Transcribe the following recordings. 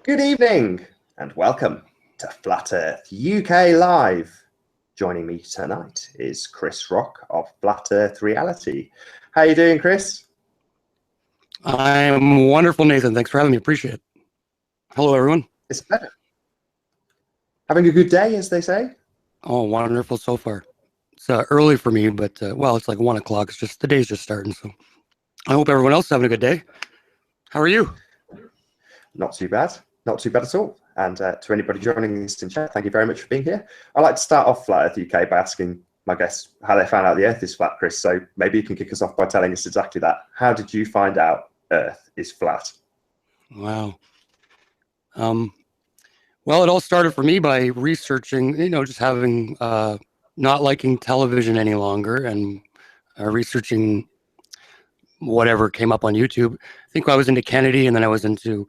Good evening and welcome to Flat Earth UK Live. Joining me tonight is Chris Wrok of Flat Earth Reality. How are you doing, Chris? I'm wonderful, Nathan. Thanks for having me. Appreciate it. Hello, everyone. It's better. Having a good day, as they say? Oh, wonderful so far. It's early for me, but, well, it's like 1 o'clock. It's just, the day's just starting, so I hope everyone else is having a good day. How are you? Not too bad. Not too bad at all. And to anybody joining us in chat, thank you very much for being here. I'd like to start off Flat Earth UK by asking my guests how they found out the Earth is flat, Chris. So maybe you can kick us off by telling us exactly that. How did you find out Earth is flat? Wow. Well, it all started for me by researching, just having, not liking television any longer and researching whatever came up on YouTube. I think I was into Kennedy, and then I was into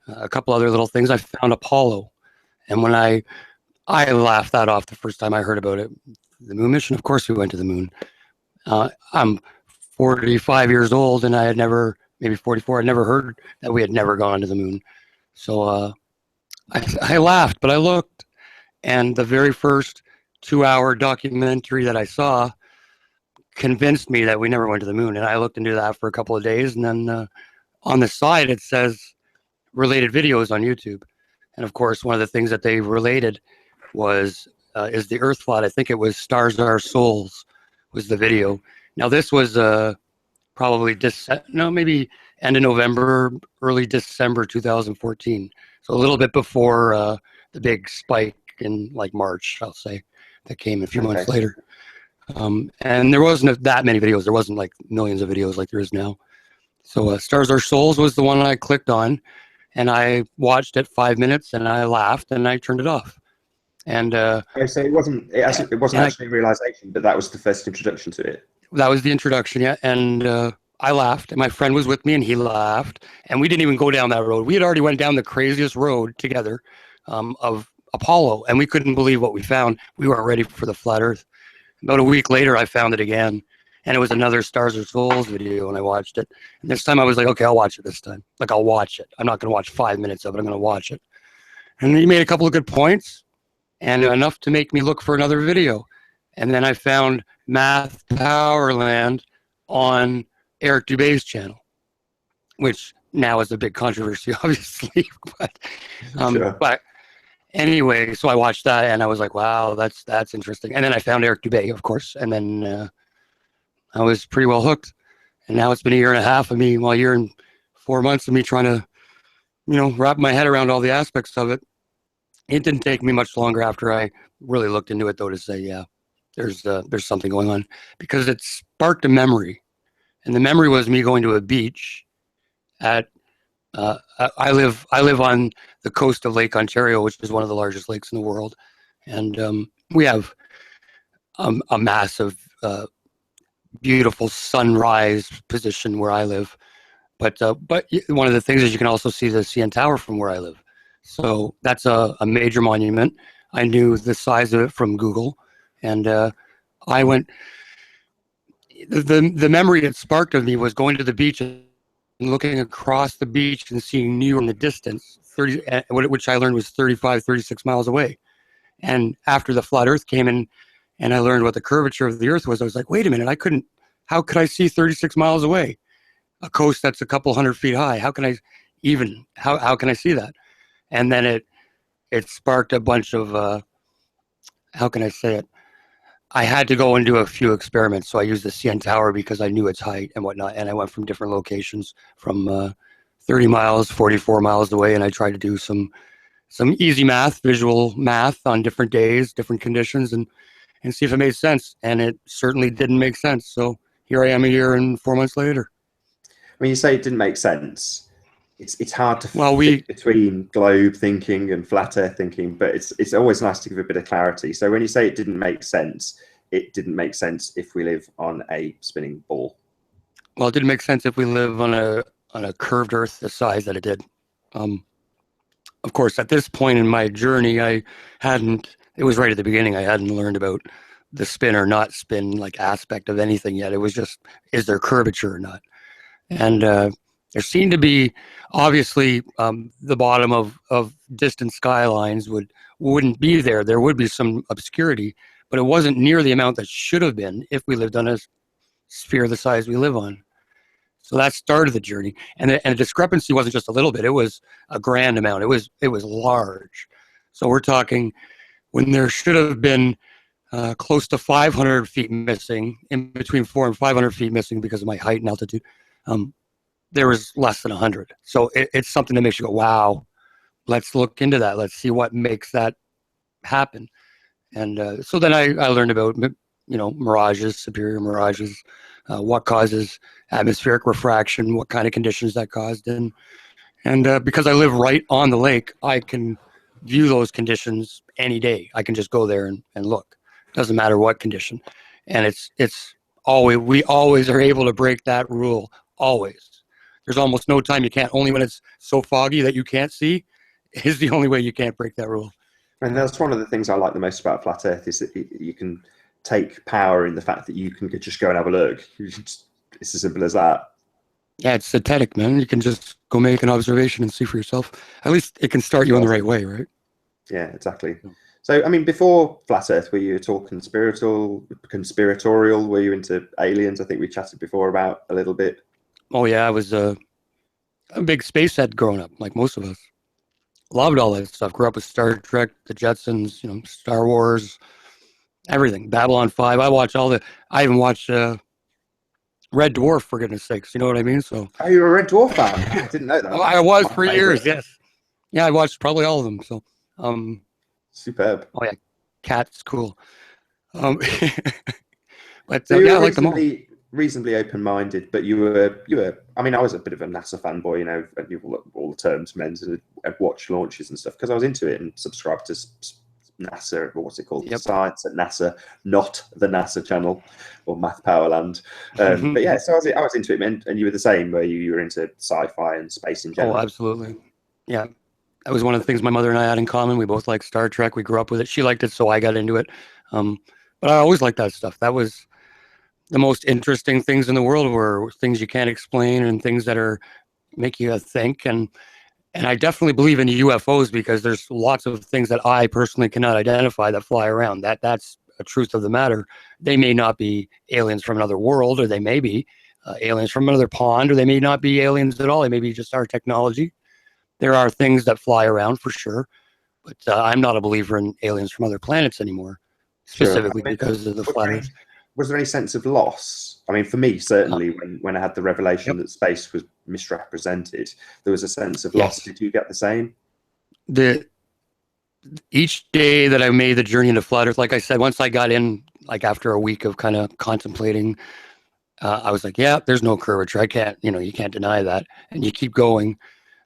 a couple other little things. I found Apollo, and when I laughed that off the first time I heard about it. The moon mission, of course, we went to the moon. I'm 45 years old, and I had never, maybe 44, I'd never heard that we had never gone to the moon. So I laughed, but I looked, and the very first 2-hour documentary that I saw convinced me that we never went to the moon. And I looked into that for a couple of days, and then on the side it says related videos on YouTube. And of course, one of the things that they related was is the Earth flat. I think it was Stars Are Souls was the video. Now this was probably maybe end of November, early December 2014. So a little bit before the big spike in like March, I'll say, that came a few months later. And there wasn't that many videos. There wasn't like millions of videos like there is now. So Stars Are Souls was the one I clicked on, and I watched it 5 minutes, and I laughed, and I turned it off. And so it wasn't actually a realization, but that was the first introduction to it. That was the introduction, yeah. And I laughed, and my friend was with me, and he laughed, and we didn't even go down that road. We had already went down the craziest road together of Apollo, and we couldn't believe what we found. We weren't ready for the flat Earth. About a week later, I found it again, and it was another Stars Are Souls video, and I watched it. And this time I was like, okay, I'll watch it this time. Like, I'll watch it. I'm not going to watch 5 minutes of it. I'm going to watch it. And he made a couple of good points, and enough to make me look for another video. And then I found Math Powerland on Eric Dubé's channel, which now is a big controversy, obviously. But anyway, so I watched that, and I was like, wow, that's interesting. And then I found Eric Dubé, of course, and then I was pretty well hooked. And now it's been a year and a half of me, well, a year and 4 months of me trying to, wrap my head around all the aspects of it. It didn't take me much longer after I really looked into it, though, to say, yeah, there's something going on, because it sparked a memory. And the memory was me going to a beach at I live on the coast of Lake Ontario, which is one of the largest lakes in the world, and we have a massive, beautiful sunrise position where I live. But one of the things is you can also see the CN Tower from where I live. So that's a major monument. I knew the size of it from Google, and I went. The memory it sparked of me was going to the beach and looking across the beach and seeing New York in the distance, which I learned was 35, 36 miles away. And after the flat Earth came in, and I learned what the curvature of the Earth was, I was like, wait a minute, how could I see 36 miles away? A coast that's a couple hundred feet high. How can I see that? And then it sparked a bunch of, how can I say it? I had to go and do a few experiments. So I used the CN Tower because I knew its height and whatnot. And I went from different locations from 30 miles, 44 miles away. And I tried to do some easy math, visual math on different days, different conditions, and see if it made sense. And it certainly didn't make sense. So here I am a year and 4 months later. When you say it didn't make sense, it's hard to fit between globe thinking and flat Earth thinking, but it's always nice to give a bit of clarity. So when you say it didn't make sense if we live on a spinning ball. Well, it didn't make sense if we live on a curved Earth the size that it did. Of course, at this point in my journey, it was right at the beginning. I hadn't learned about the spin or not spin like aspect of anything yet. It was just, is there curvature or not? And There seemed to be, obviously, the bottom of distant skylines wouldn't be there. There would be some obscurity, but it wasn't near the amount that should have been if we lived on a sphere the size we live on. So that started the journey, and the discrepancy wasn't just a little bit; it was a grand amount. It was large. So we're talking when there should have been close to 500 feet missing, in between 400 and 500 feet missing because of my height and altitude. There was less than 100. So it's something that makes you go, "Wow, let's look into that. Let's see what makes that happen." And so then I learned about mirages, superior mirages, what causes atmospheric refraction, what kind of conditions that caused, and because I live right on the lake, I can view those conditions any day. I can just go there and look. Doesn't matter what condition, and it's always, we always are able to break that rule. Always, there's almost no time you can't. Only when it's so foggy that you can't see is the only way you can't break that rule. And that's one of the things I like the most about flat Earth is that you can take power in the fact that you can just go and have a look. It's as simple as that. Yeah, it's synthetic, man. You can just go make an observation and see for yourself. At least it can start you on the right way, right? Yeah, exactly. So, I mean, before flat Earth, were you at all conspiratorial? Were you into aliens? I think we chatted before about a little bit. Oh yeah, I was a big space head growing up, like most of us. Loved all that stuff. Grew up with Star Trek, the Jetsons, Star Wars, everything. Babylon 5. I even watched Red Dwarf, for goodness sakes. You know what I mean? So. Oh, you're a Red Dwarf fan? I didn't know that. Oh, I was for years. Yes. Yeah, I watched probably all of them. So. Superb. Oh yeah, Cat's cool. But so yeah, I like them all. Reasonably open-minded, but you were. I mean, I was a bit of a NASA fanboy, and all the terms meant, and I'd watch launches and stuff because I was into it and subscribed to NASA, or what's it called? Yep. Science at NASA, not the NASA channel or Math Powerland. But yeah, so I was into it, and you were the same, where you were into sci-fi and space in general. Oh, absolutely. Yeah, that was one of the things my mother and I had in common. We both liked Star Trek. We grew up with it. She liked it, so I got into it. But I always liked that stuff. That was the most interesting things in the world, were things you can't explain and things that make you think. And I definitely believe in UFOs because there's lots of things that I personally cannot identify that fly around. That's a truth of the matter. They may not be aliens from another world, or they may be aliens from another pond, or they may not be aliens at all. They may be just our technology. There are things that fly around for sure, but I'm not a believer in aliens from other planets anymore, specifically because of the flat Earth. Was there any sense of loss? I mean, for me, certainly, when I had the revelation that space was misrepresented, there was a sense of loss. Did you get the same? Each day that I made the journey into flat Earth, like I said, once I got in, like after a week of kind of contemplating, I was like, yeah, there's no curvature. I can't, you can't deny that. And you keep going.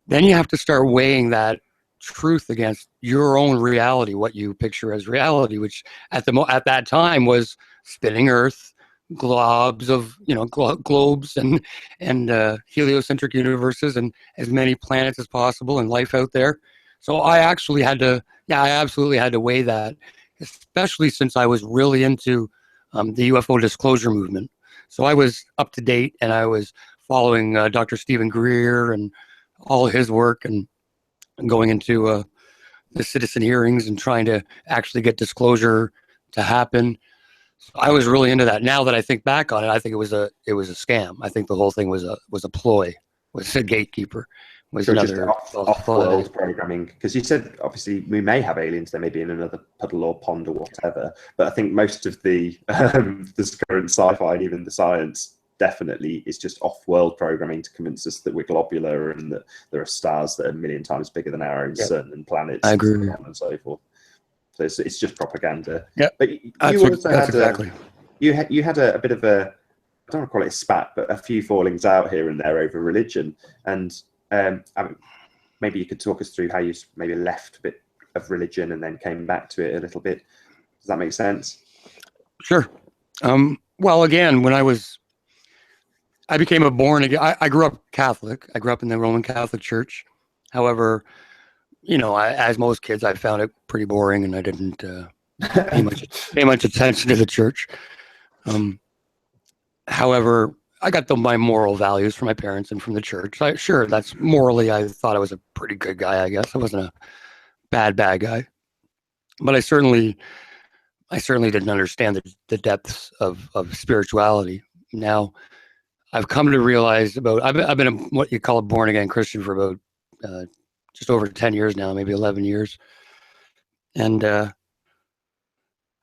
Then you have to start weighing that truth against your own reality, what you picture as reality, which at that time was spinning Earth, globs of globes and heliocentric universes, and as many planets as possible and life out there. So I absolutely had to weigh that, especially since I was really into the UFO disclosure movement. So I was up to date, and I was following Dr. Stephen Greer and all his work, and going into the citizen hearings and trying to actually get disclosure to happen. So I was really into that. Now that I think back on it, I think it was a scam. I think the whole thing was a ploy, was a gatekeeper, was so another off-world programming. Because you said obviously we may have aliens, they may be in another puddle or pond or whatever. But I think most of the current sci-fi and even the science definitely is just off-world programming to convince us that we're globular and that there are stars that are a million times bigger than our own sun and planets. I agree. And so forth. So it's just propaganda. Yeah, but you also had exactly. You had a bit of a, I don't want to call it a spat, but a few fallings out here and there over religion. And maybe you could talk us through how you maybe left a bit of religion and then came back to it a little bit. Does that make sense? Sure. Well, again, when I became a born again. I grew up Catholic. I grew up in the Roman Catholic Church. However, as most kids, I found it pretty boring, and I didn't pay much attention to the church. However, I got my moral values from my parents and from the church. Sure, that's morally, I thought I was a pretty good guy, I guess. I wasn't a bad guy. But I certainly didn't understand the depths of spirituality. Now, I've come to realize I've been what you call a born again Christian for about just over 10 years now, maybe 11 years. And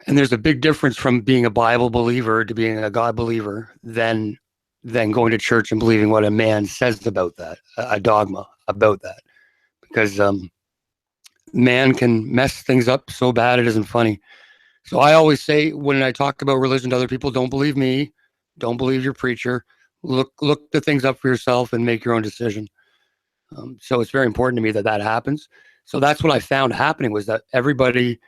there's a big difference from being a Bible believer to being a God believer than going to church and believing what a man says about that, a dogma about that. Because man can mess things up so bad it isn't funny. So I always say when I talk about religion to other people, don't believe me, don't believe your preacher. Look the things up for yourself and make your own decision. So it's very important to me that happens. So that's what I found happening, was that everybody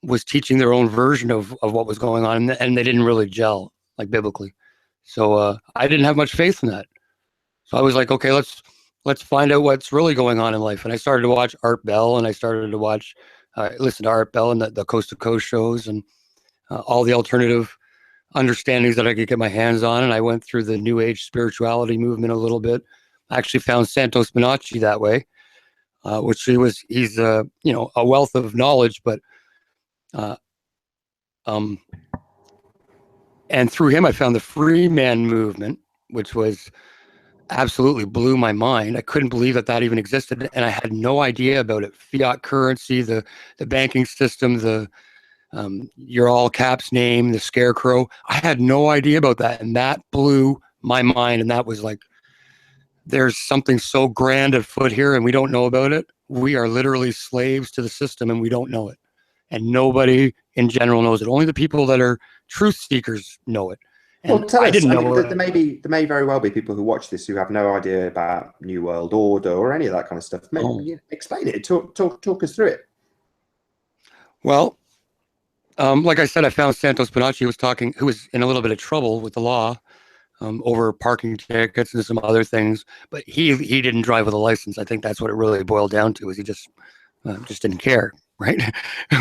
was teaching their own version of what was going on, and they didn't really gel, like, biblically. So I didn't have much faith in that. So I was like, okay, let's find out what's really going on in life. And I started to watch Art Bell, and I started to listen to Art Bell and the Coast to Coast shows, and all the alternative understandings that I could get my hands on. And I went through the New Age spirituality movement a little bit. I actually found Santos Bonacci that way, which he's a wealth of knowledge, but and through him I found the free man movement, which was absolutely blew my mind. I couldn't believe that even existed, and I had no idea about it. Fiat currency, the banking system, the your all caps name, the scarecrow. I had no idea about that, and that blew my mind. And that was like, there's something so grand afoot here, and we don't know about it. We are literally slaves to the system, and we don't know it. And nobody in general knows it. Only the people that are truth seekers know it. And well, tell us. didn't know there may very well be people who watch this who have no idea about New World Order or any of that kind of stuff. Maybe explain it. Talk us through it. Well, like I said, I found Santos Bonacci who was in a little bit of trouble with the law over parking tickets and some other things, but he didn't drive with a license. I think that's what it really boiled down to, is he just didn't care, right?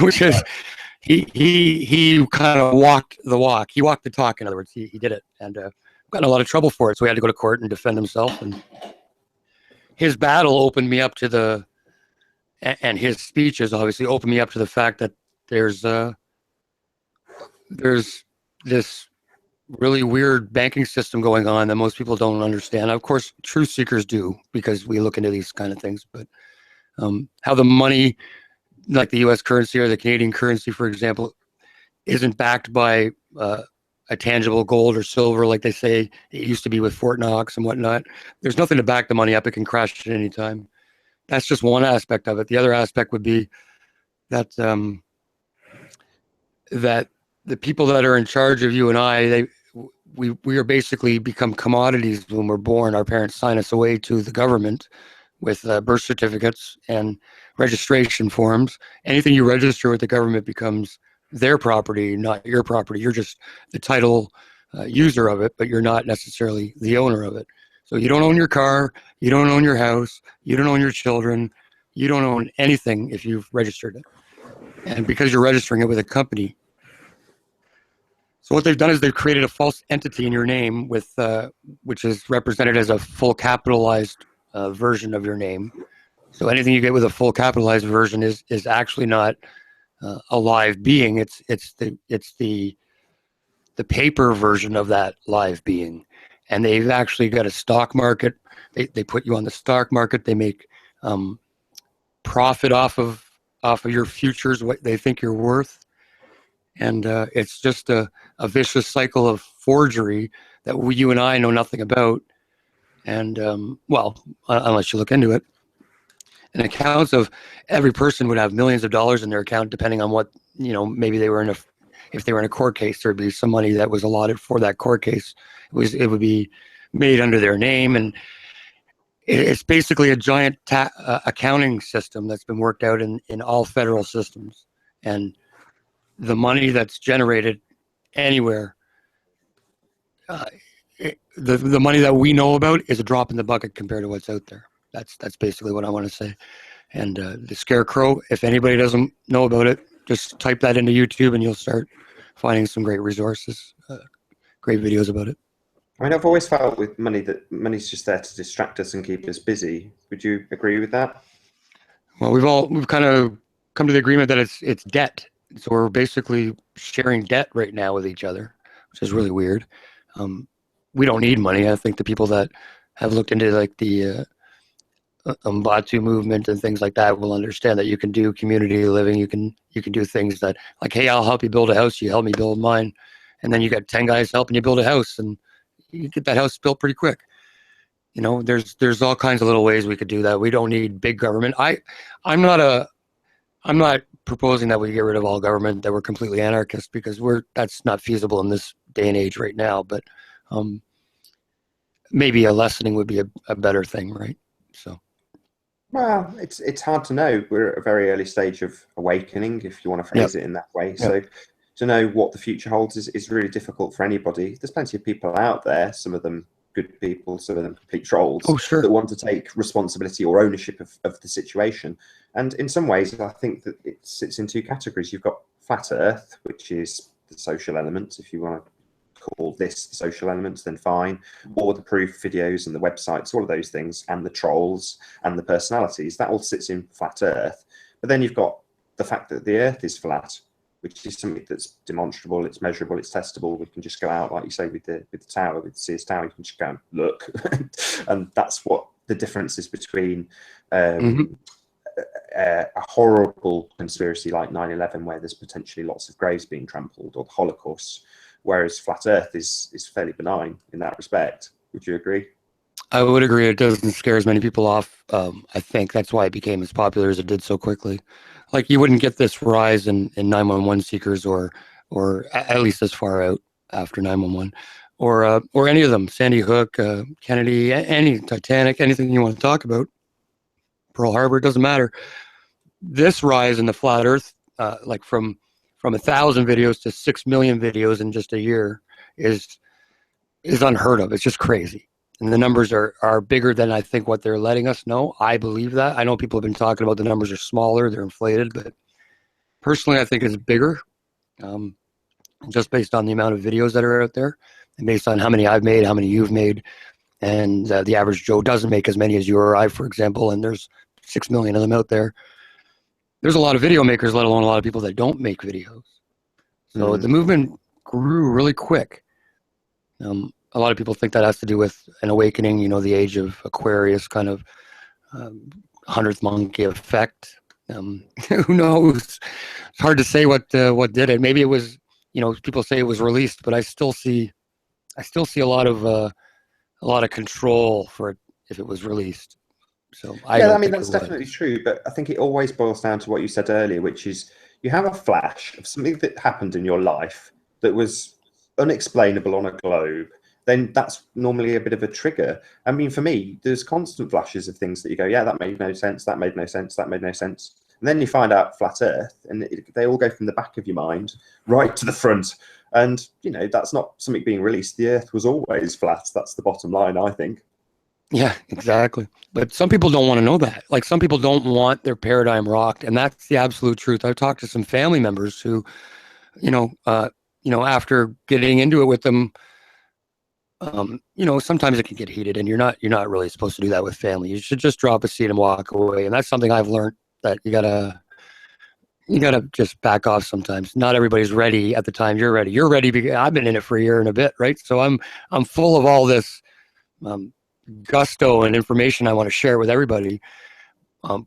Which is, he kind of walked the walk. He walked the talk, in other words. He did it, and got in a lot of trouble for it, so he had to go to court and defend himself. And his battle opened me up to and his speeches obviously opened me up to the fact that there's this really weird banking system going on that most people don't understand. Of course, truth seekers do, because we look into these kind of things. But how the money, like the U.S. currency or the Canadian currency, for example, isn't backed by a tangible gold or silver like they say it used to be with Fort Knox and whatnot. There's nothing to back the money up. It can crash at any time. That's just one aspect of it. The other aspect would be that that the people that are in charge of you and I, we are basically become commodities when we're born. Our parents sign us away to the government with birth certificates and registration forms. Anything you register with the government becomes their property, not your property. You're just the title user of it, but you're not necessarily the owner of it. So you don't own your car, you don't own your house, you don't own your children, you don't own anything if you've registered it. And because you're registering it with a company. So what they've done is they've created a false entity in your name with, which is represented as a full capitalized version of your name. So anything you get with a full capitalized version is actually not a live being. It's the paper version of that live being. And they've actually got a stock market. They put you on the stock market. They make profit off of your futures, what they think you're worth. And it's just a vicious cycle of forgery that you and I know nothing about. And well, unless you look into it. And accounts of every person would have millions of dollars in their account, depending on what, maybe they were if they were in a court case, there'd be some money that was allotted for that court case. It would be made under their name. And it's basically a giant accounting system that's been worked out in all federal systems. And the money that's generated anywhere, the money that we know about is a drop in the bucket compared to what's out there. That's basically what I want to say. And the scarecrow, if anybody doesn't know about it, just type that into YouTube and you'll start finding some great resources, great videos about it. I mean, I've always felt with money that money's just there to distract us and keep us busy. Would you agree with that? Well, we've kind of come to the agreement that it's debt. So we're basically sharing debt right now with each other, which is really weird. Um, we don't need money. I think the people that have looked into like the Batu movement and things like that will understand that you can do community living. You can do things that like, hey, I'll help you build a house. You help me build mine, and then you got 10 guys helping you build a house, and you get that house built pretty quick. You know, there's all kinds of little ways we could do that. We don't need big government. I'm not proposing that we get rid of all government, that we're completely anarchist, because that's not feasible in this day and age right now. But um, maybe a lessening would be a better thing, right? So. Well, it's hard to know. We're at a very early stage of awakening, if you want to Yep. phrase it in that way. Yep. So to know what the future holds is really difficult for anybody. There's plenty of people out there, some of them good people, some of them complete trolls, Oh, sure. that want to take responsibility or ownership of the situation. And in some ways, I think that it sits in two categories. You've got flat Earth, which is the social element, if you want to call this the social elements, then fine, or the proof videos and the websites, all of those things, and the trolls and the personalities, that all sits in flat Earth. But then you've got the fact that the Earth is flat, which is something that's demonstrable, it's measurable, it's testable. We can just go out, like you say, with the tower, with the Sears Tower, you can just go and look. And that's what the difference is between a horrible conspiracy like 9/11, where there's potentially lots of graves being trampled, or the Holocaust, whereas flat Earth is fairly benign in that respect. Would you agree? I would agree. It doesn't scare as many people off. I think that's why it became as popular as it did so quickly. Like you wouldn't get this rise in 911 seekers, or at least as far out after 911, or any of them, Sandy Hook, Kennedy, any Titanic, anything you want to talk about, Pearl Harbor, it doesn't matter. This rise in the flat Earth, like from 1,000 videos to 6 million videos in just a year, is unheard of. It's just crazy. And the numbers are bigger than I think what they're letting us know. I believe that. I know people have been talking about the numbers are smaller, they're inflated, but personally, I think it's bigger, um, just based on the amount of videos that are out there, and based on how many I've made, how many you've made, and the average Joe doesn't make as many as you or I, for example. And there's 6 million of them out there. There's a lot of video makers, let alone a lot of people that don't make videos. So the movement grew really quick. A lot of people think that has to do with an awakening, you know, the age of Aquarius, kind of 100th monkey effect. Who knows? It's hard to say what did it. Maybe it was, you know, people say it was released, but I still see a lot of control for it if it was released. So I mean, that's definitely true, but I think it always boils down to what you said earlier, which is you have a flash of something that happened in your life that was unexplainable on a globe. Then that's normally a bit of a trigger. I mean, for me, there's constant flashes of things that you go, yeah, that made no sense, that made no sense, that made no sense. And then you find out flat Earth, and they all go from the back of your mind right to the front. And, you know, that's not something being released. The Earth was always flat. That's the bottom line, I think. Yeah, exactly. But some people don't want to know that. Like some people don't want their paradigm rocked, and that's the absolute truth. I've talked to some family members who, you know, after getting into it with them, you know, sometimes it can get heated, and you're not really supposed to do that with family. You should just drop a seat and walk away. And that's something I've learned, that you gotta just back off sometimes. Not everybody's ready at the time you're ready. You're ready because I've been in it for a year and a bit, right? So I'm full of all this gusto and information I want to share with everybody,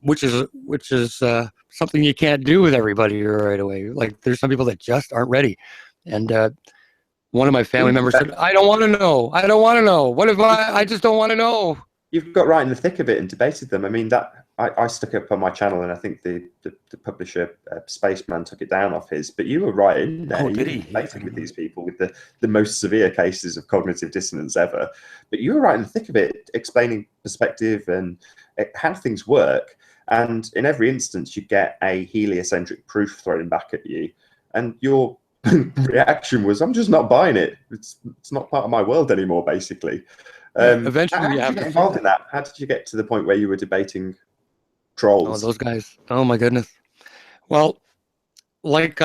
which is something you can't do with everybody right away. Like there's some people that just aren't ready, and one of my family members said, "I don't want to know. I don't want to know. What if I just don't want to know?" You've got right in the thick of it and debated them. I mean, that I stuck up on my channel, and I think the publisher Spaceman took it down off his. But you were right in there. Oh, you did he? debated with these people with the most severe cases of cognitive dissonance ever. But you were right in the thick of it, explaining perspective and how things work. And in every instance, you get a heliocentric proof thrown back at you, and your reaction was, "I'm just not buying it. It's not part of my world anymore." Basically. Eventually, how you did have you get to involved in that? How did you get to the point where you were debating trolls? Oh, those guys! Oh my goodness. Well, like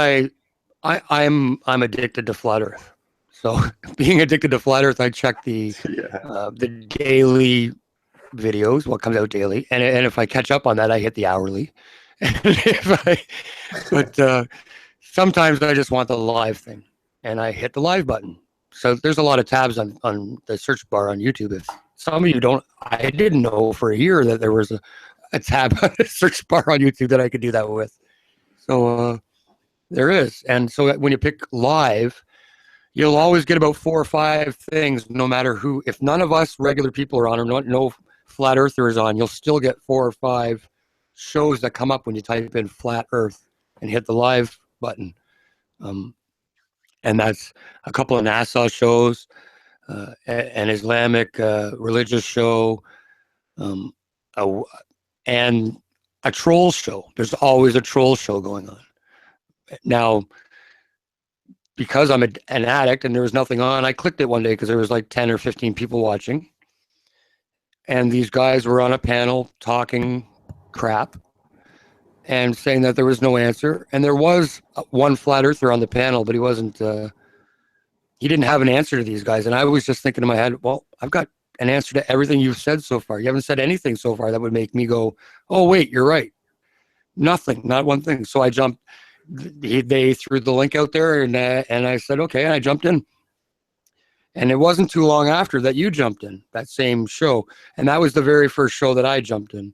I'm addicted to flat Earth. So being addicted to flat Earth, I check the daily videos, what comes out daily, and if I catch up on that, I hit the hourly. But sometimes I just want the live thing, and I hit the live button. So there's a lot of tabs on the search bar on YouTube. If some of you don't, I didn't know for a year that there was a tab on the search bar on YouTube that I could do that with. So there is. And so when you pick live, you'll always get about 4 or 5 things, no matter who. If none of us regular people are on, or no flat earthers on, you'll still get 4 or 5 shows that come up when you type in flat earth and hit the live button. And that's a couple of NASA shows, an Islamic religious show, and a troll show. There's always a troll show going on. Now, because I'm an addict and there was nothing on, I clicked it one day because there was like 10 or 15 people watching. And these guys were on a panel talking crap and saying that there was no answer. And there was one flat earther on the panel, but he wasn't, he didn't have an answer to these guys. And I was just thinking in my head, well, I've got an answer to everything you've said so far. You haven't said anything so far that would make me go, oh, wait, you're right. Nothing, not one thing. So I jumped. They threw the link out there, and I said, okay, and I jumped in. And it wasn't too long after that you jumped in, that same show. And that was the very first show that I jumped in.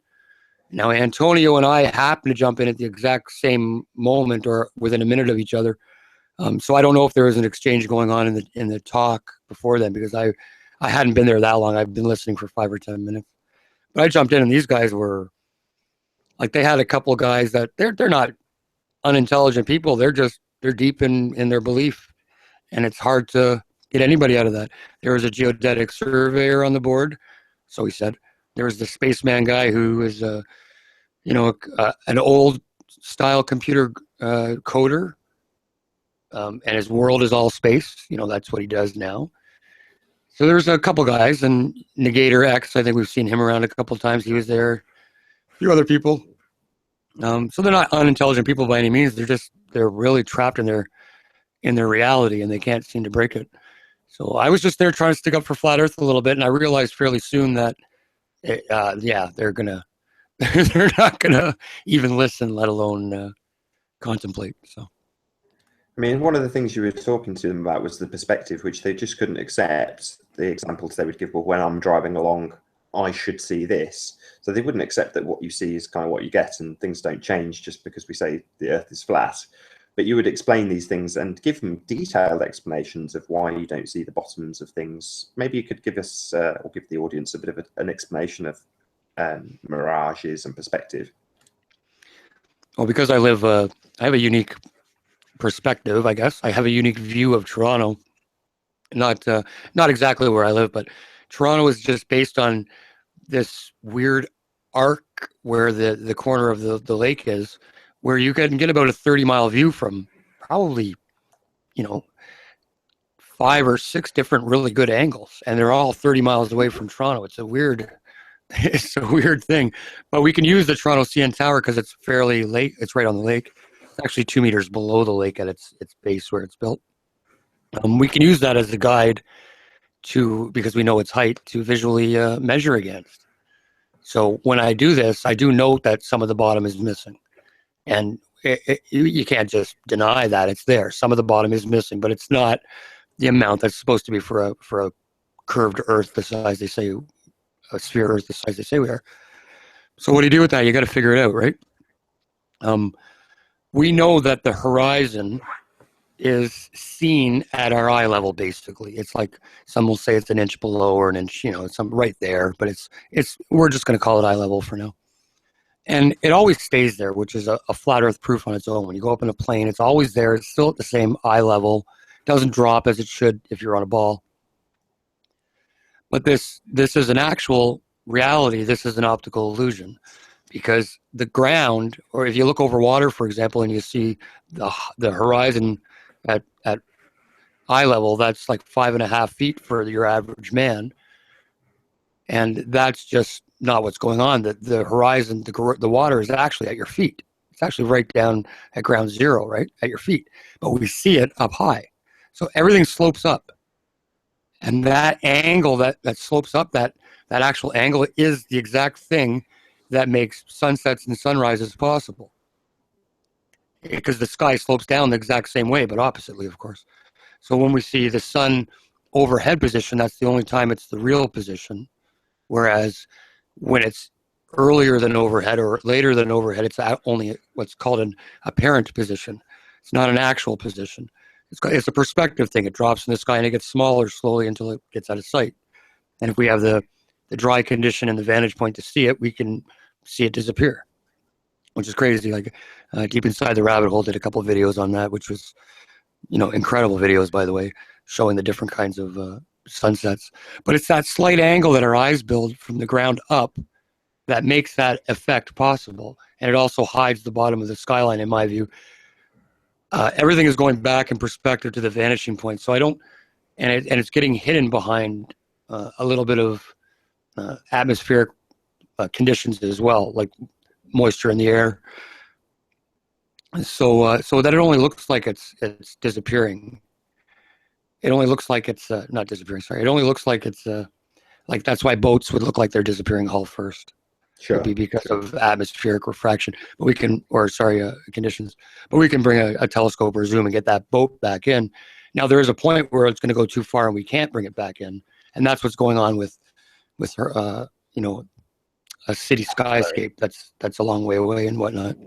Now, Antonio and I happened to jump in at the exact same moment or within a minute of each other. So I don't know if there was an exchange going on in the talk before then, because I hadn't been there that long. I've been listening for 5 or 10 minutes. But I jumped in, and these guys were, like, they had a couple of guys that they're not unintelligent people. They're deep in their belief, and it's hard to get anybody out of that. There was a geodetic surveyor on the board, so he said. There was the spaceman guy who is an old style computer coder, and his world is all space. That's what he does now. So there's a couple guys, and Negator X, I think we've seen him around a couple of times. He was there. A few other people. So they're not unintelligent people by any means. They're really trapped in their reality, and they can't seem to break it. So I was just there trying to stick up for flat Earth a little bit, and I realized fairly soon that, they're not gonna even listen, let alone contemplate. So, I mean, one of the things you were talking to them about was the perspective, which they just couldn't accept. The examples they would give, well, when I'm driving along, I should see this. So they wouldn't accept that what you see is kind of what you get, and things don't change just because we say the Earth is flat. But you would explain these things and give them detailed explanations of why you don't see the bottoms of things. Maybe you could give us, or give the audience, a bit of an explanation of mirages and perspective. Well, because I have a unique perspective, I guess. I have a unique view of Toronto. Not exactly where I live, but Toronto is just based on this weird arc where the corner of the lake is, where you can get about a 30-mile view from probably, 5 or 6 different really good angles, and they're all 30 miles away from Toronto. It's a weird thing, but we can use the Toronto CN Tower because it's fairly lake. It's right on the lake. It's actually 2 meters below the lake at its base where it's built. We can use that as a guide because we know its height, to visually measure against. So when I do this, I do note that some of the bottom is missing, and you can't just deny that it's there. Some of the bottom is missing, but it's not the amount that's supposed to be for a curved Earth the size they say, a sphere Earth the size they say we are. So what do you do with that? You got to figure it out, right? We know that the horizon is seen at our eye level, basically. It's like, some will say it's an inch below or an inch, it's right there, but we're just going to call it eye level for now. And it always stays there, which is a flat Earth proof on its own. When you go up in a plane, it's always there. It's still at the same eye level. It doesn't drop as it should if you're on a ball. But this is an actual reality. This is an optical illusion, because the ground, or if you look over water, for example, and you see the horizon at eye level, that's like 5.5 feet for your average man. And that's just not what's going on. The horizon, the water is actually at your feet. It's actually right down at ground zero, right at your feet. But we see it up high. So everything slopes up. And that angle that slopes up, that actual angle is the exact thing that makes sunsets and sunrises possible. Because the sky slopes down the exact same way, but oppositely, of course. So when we see the sun overhead position, that's the only time it's the real position. Whereas when it's earlier than overhead or later than overhead, it's only what's called an apparent position. It's not an actual position. It's a perspective thing. It drops in the sky and it gets smaller slowly until it gets out of sight. And if we have the dry condition and the vantage point to see it, we can see it disappear, which is crazy. Like Deep Inside the Rabbit Hole did a couple of videos on that, which was, incredible videos, by the way, showing the different kinds of sunsets. But it's that slight angle that our eyes build from the ground up that makes that effect possible. And it also hides the bottom of the skyline, in my view. Everything is going back in perspective to the vanishing point. So it's getting hidden behind a little bit of atmospheric conditions as well, like moisture in the air. So that it only looks like it's disappearing. It only looks like it's not disappearing. Sorry, it only looks like it's like that's why boats would look like they're disappearing hull first. Sure. It'd be because of atmospheric refraction. But we can, conditions. But we can bring a telescope or zoom and get that boat back in. Now there is a point where it's going to go too far and we can't bring it back in, and that's what's going on with her, a city skyscape that's a long way away and whatnot.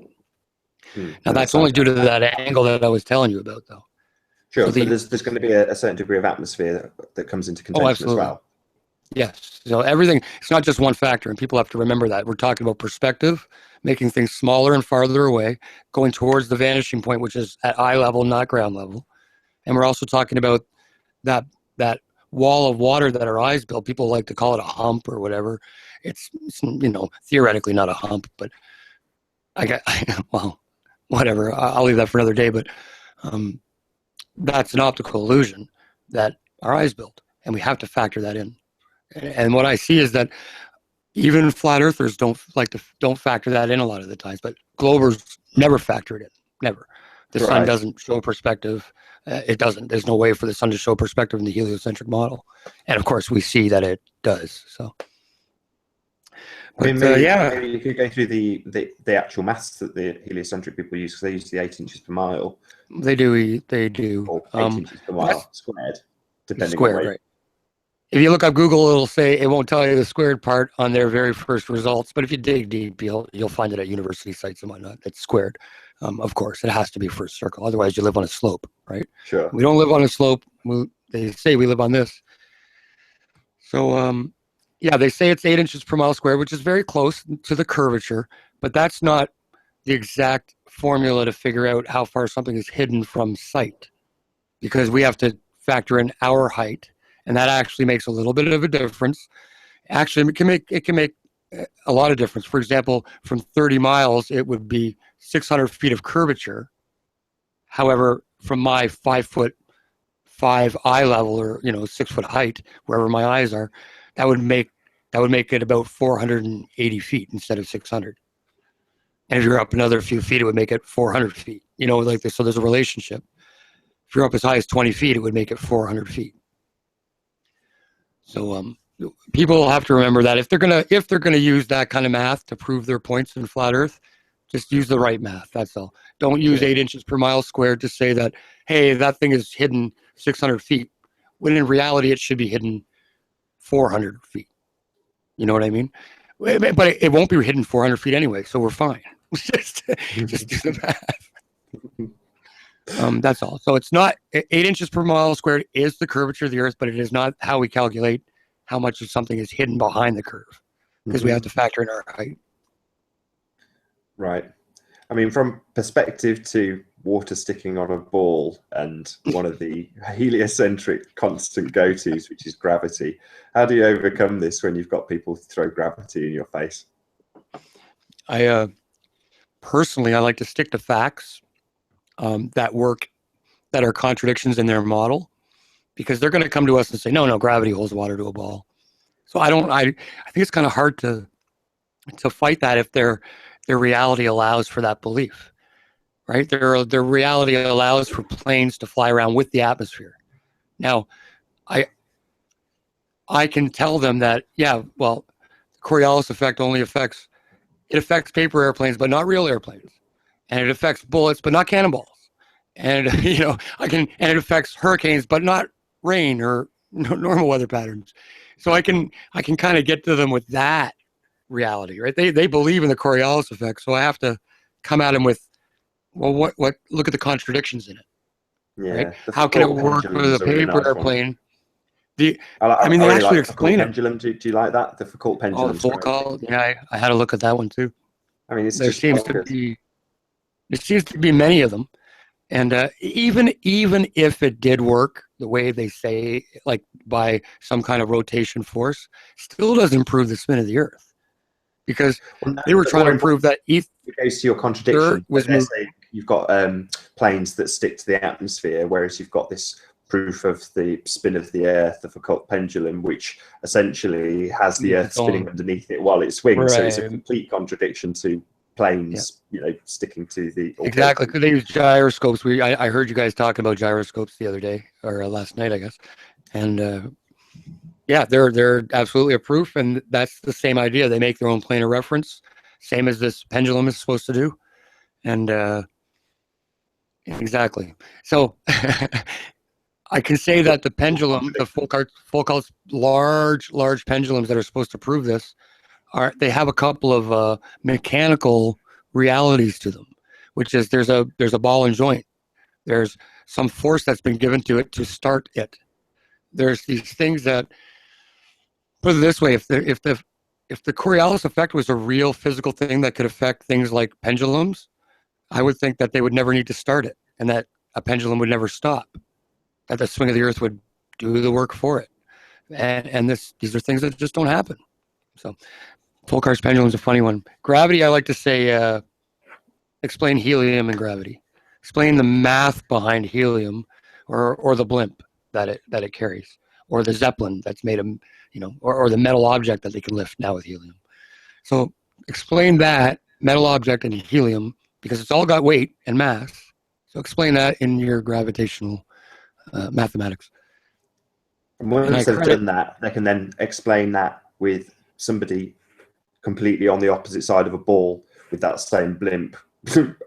Now that's only due to that angle that I was telling you about, though. Sure. So there's going to be a certain degree of atmosphere that comes into contention as well. Yes. So everything, it's not just one factor, and people have to remember that. We're talking about perspective, making things smaller and farther away, going towards the vanishing point, which is at eye level, not ground level. And we're also talking about that wall of water that our eyes build. People like to call it a hump or whatever. It's theoretically not a hump, but well, whatever. I'll leave that for another day. But that's an optical illusion that our eyes build, and we have to factor that in. And what I see is that even flat earthers don't factor that in a lot of the times, but globers never factor it in. Never. The sun doesn't show perspective. It doesn't. There's no way for the sun to show perspective in the heliocentric model, and of course we see that it does. So, but, maybe you could go through the actual maths that the heliocentric people use, because they use the 8 inches per mile. They do. Or 8 inches per mile squared, depending squared, on right. If you look up Google, it won't tell you the squared part on their very first results. But if you dig deep, you'll find it at university sites and whatnot. It's squared. Of course, it has to be first circle. Otherwise, you live on a slope, right? Sure. We don't live on a slope. They say we live on this. So, they say it's 8 inches per mile squared, which is very close to the curvature. But that's not the exact formula to figure out how far something is hidden from sight, because we have to factor in our height. And that actually makes a little bit of a difference. Actually, it can make a lot of difference. For example, from 30 miles, it would be 600 feet of curvature. However, from my 5'5" eye level, or 6 foot height, wherever my eyes are, that would make it about 480 feet instead of 600. And if you're up another few feet, it would make it 400 feet. Like this. So there's a relationship. If you're up as high as 20 feet, it would make it 400 feet. So people have to remember that if they're gonna use that kind of math to prove their points in flat Earth, just use the right math. That's all. Don't use 8 inches per mile squared to say that, hey, that thing is hidden 600 feet, when in reality it should be hidden 400 feet. You know what I mean? But it won't be hidden 400 feet anyway, so we're fine. just do the math. That's all. So it's not 8 inches per mile squared is the curvature of the Earth, but it is not how we calculate how much of something is hidden behind the curve, because we have to factor in our height. Right. I mean, from perspective to water sticking on a ball and one of the heliocentric constant go-tos, which is gravity. How do you overcome this when you've got people throw gravity in your face? Personally, I like to stick to facts that work, that are contradictions in their model, because they're going to come to us and say, no, gravity holds water to a ball. So I think it's kind of hard to fight that if their reality allows for that belief, right? Their reality allows for planes to fly around with the atmosphere. Now, I can tell them that, yeah, well, the Coriolis effect only affects paper airplanes, but not real airplanes. And it affects bullets, but not cannonballs. And, and it affects hurricanes, but not rain or normal weather patterns. So I can kind of get to them with that reality, right? They believe in the Coriolis effect. So I have to come at them with, well, what, look at the contradictions in it, right? Yeah, the How can it Foucault work with pendulum a is a really paper nice one. airplane? I They really actually like the Foucault explain it. pendulum. Do you like that? The Foucault Oh, the pendulum's full great. call. Yeah, I had to look at that one too. I mean, it's There just seems well to good. be many of them, and even if it did work the way they say, like by some kind of rotation force, still doesn't prove the spin of the Earth, because Well, no, they were but trying more to prove that it goes to your Earth contradiction. was They're moving. saying you've got planes that stick to the atmosphere, whereas you've got this proof of the spin of the Earth, the Foucault pendulum, which essentially has the Earth spinning underneath it while it swings. So it's a Right. complete contradiction to planes, sticking to the Exactly. Because they use gyroscopes. I heard you guys talking about gyroscopes the other day or last night, I guess. And yeah, they're absolutely a proof, and that's the same idea. They make their own plane of reference, same as this pendulum is supposed to do, and exactly. So I can say that the pendulum, the Foucault's large pendulums that are supposed to prove this, they have a couple of mechanical realities to them, which is there's a ball and joint. There's some force that's been given to it to start it. There's these things that, put it this way, if the Coriolis effect was a real physical thing that could affect things like pendulums, I would think that they would never need to start it, and that a pendulum would never stop. That the swing of the Earth would do the work for it, and these are things that just don't happen. So, Foucault's pendulum is a funny one. Gravity, I like to say, explain helium and gravity. Explain the math behind helium, or the blimp that it carries, or the Zeppelin that's made of, or the metal object that they can lift now with helium. So explain that metal object and helium, because it's all got weight and mass. So explain that in your gravitational mathematics. And once they've done that, they can then explain that with somebody completely on the opposite side of a ball with that same blimp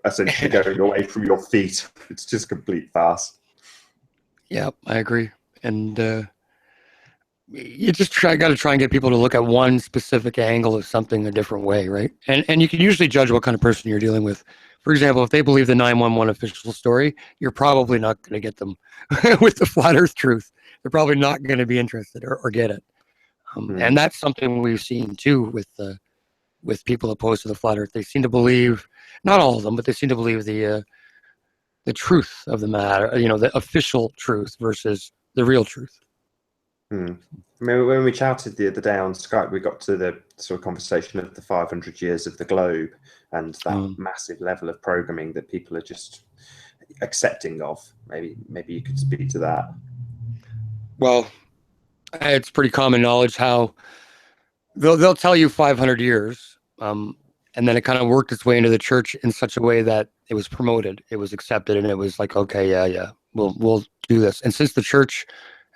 essentially going away from your feet. It's just complete farce. Yeah, I agree. And you just got to try and get people to look at one specific angle of something a different way, right? And you can usually judge what kind of person you're dealing with. For example, if they believe the 911 official story, you're probably not going to get them with the flat Earth truth. They're probably not going to be interested or get it. And that's something we've seen too with people opposed to the flat Earth. They seem to believe, not all of them, but they seem to believe the truth of the matter, the official truth versus the real truth. I mean, when we chatted the other day on Skype, we got to the sort of conversation of the 500 years of the globe and that massive level of programming that people are just accepting of. Maybe you could speak to that. Well, it's pretty common knowledge how they'll tell you 500 years, and then it kind of worked its way into the church in such a way that it was promoted, it was accepted, and it was like, okay, yeah, we'll do this. And since the church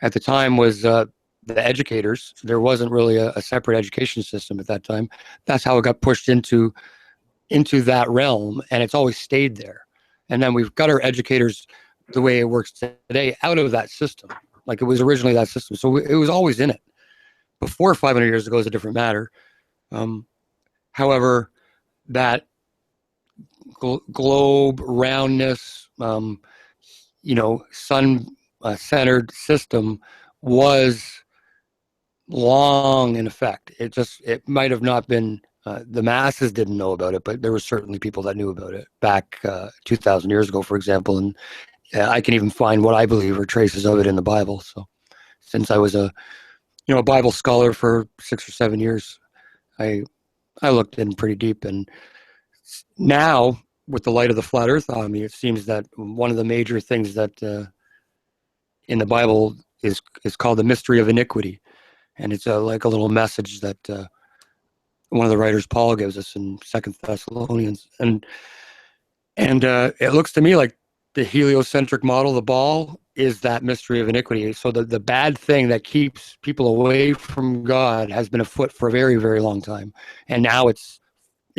at the time was the educators, there wasn't really a separate education system at that time. That's how it got pushed into that realm, and it's always stayed there. And then we've got our educators, the way it works today, out of that system. Like it was originally that system, so it was always in it. Before 500 years ago is a different matter. However, that globe roundness, sun-centered system was long in effect. It might have not been, the masses didn't know about it, but there were certainly people that knew about it back 2,000 years ago, for example. And I can even find what I believe are traces of it in the Bible. So since I was a Bible scholar for 6 or 7 years, I looked in pretty deep. And now, with the light of the flat Earth on me, it seems that one of the major things that in the Bible is called the mystery of iniquity, and it's like a little message that one of the writers, Paul, gives us in 2 Thessalonians, and it looks to me like the heliocentric model, the ball, is that mystery of iniquity. So the bad thing that keeps people away from God has been afoot for a very, very long time. And now it's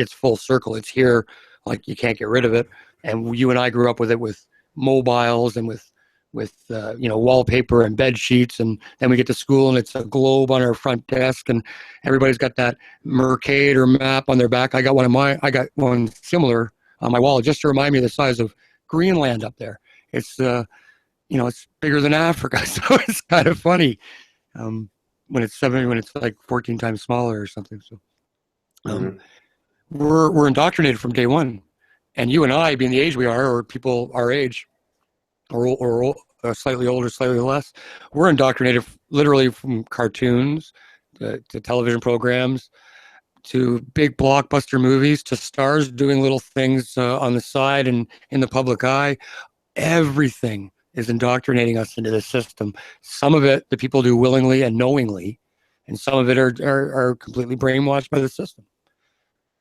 full circle. It's here, like you can't get rid of it. And you and I grew up with it, with mobiles and with wallpaper and bed sheets. And then we get to school and it's a globe on our front desk and everybody's got that Mercator map on their back. I got one similar on my wall just to remind me of the size of Greenland up there. It's, it's bigger than Africa. So it's kind of funny when it's like 14 times smaller or something. So we're indoctrinated from day one. And you and I, being the age we are, or people our age, or slightly older, slightly less, we're indoctrinated literally from cartoons to television programs to big blockbuster movies to stars doing little things on the side and in the public eye. Everything is indoctrinating us into the system. Some of it the people do willingly and knowingly, and some of it are completely brainwashed by the system.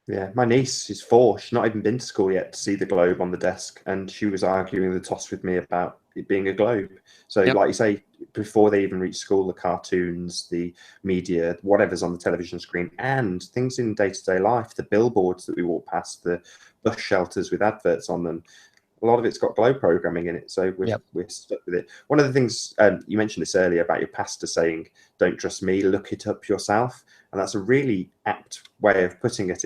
Yeah, my niece is 4. She's not even been to school yet to see the globe on the desk, and she was arguing the toss with me about it being a globe. So, like you say, before they even reach school, the cartoons, the media, whatever's on the television screen, and things in day-to-day life, the billboards that we walk past, the bus shelters with adverts on them, a lot of it's got globe programming in it, so we're stuck with it. One of the things you mentioned this earlier about your pastor saying, "Don't trust me, look it up yourself," and that's a really apt way of putting it.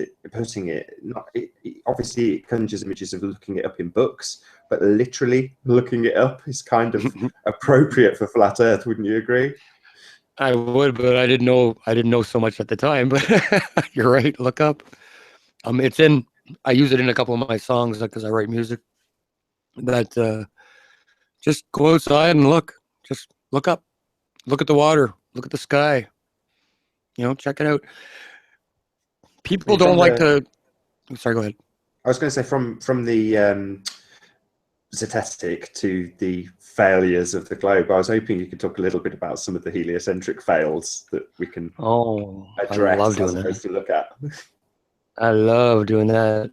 Obviously, it conjures images of looking it up in books, but literally looking it up is kind of appropriate for flat Earth. Wouldn't you agree? I would, but I didn't know so much at the time. But you're right. Look up. I use it in a couple of my songs because I write music. That just go outside and look. Just look up. Look at the water. Look at the sky. Check it out. People don't like to. Sorry, go ahead. I was going to say from the statistic to the failures of the globe. I was hoping you could talk a little bit about some of the heliocentric fails that we can address. I love doing as opposed to look at. I love doing that.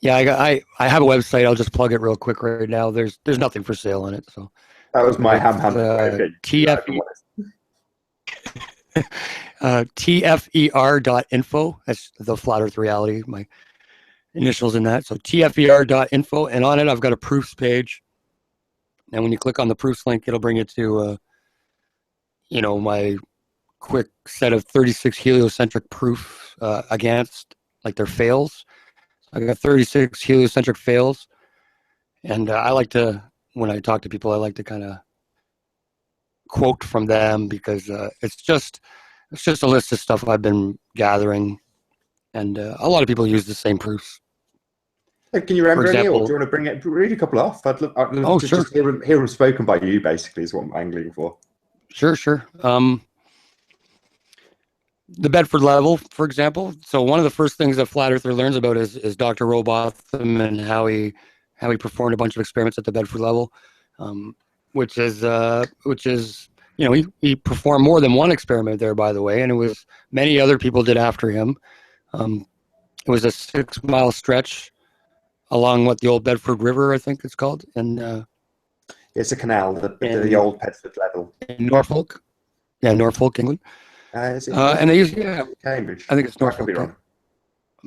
Yeah, I have a website. I'll just plug it real quick right now. There's nothing for sale on it. So that was my tfer.info. That's the Flat Earth Reality. My initials in that. So tfer.info, and on it I've got a proofs page. And when you click on the proofs link, it'll bring you to my quick set of 36 heliocentric proofs against like their fails. I got 36 heliocentric fails, and I like to, when I talk to people, I like to kind of quote from them because it's just a list of stuff I've been gathering, and a lot of people use the same proofs. Can you remember any, or do you want to read a couple off? I'd love to just hear them spoken by you, basically, is what I'm angling for. Sure. The Bedford level, for example. So one of the first things that Flat Earther learns about is Dr. Robotham and how he performed a bunch of experiments at the Bedford level, which is he performed more than one experiment there, by the way, and it was many other people did after him. It was a 6-mile stretch along the old Bedford River, I think it's called, and it's a canal, the old Bedford level in Norfolk, England. Is it and they use Cambridge? I think it's Norfolk. I could be wrong.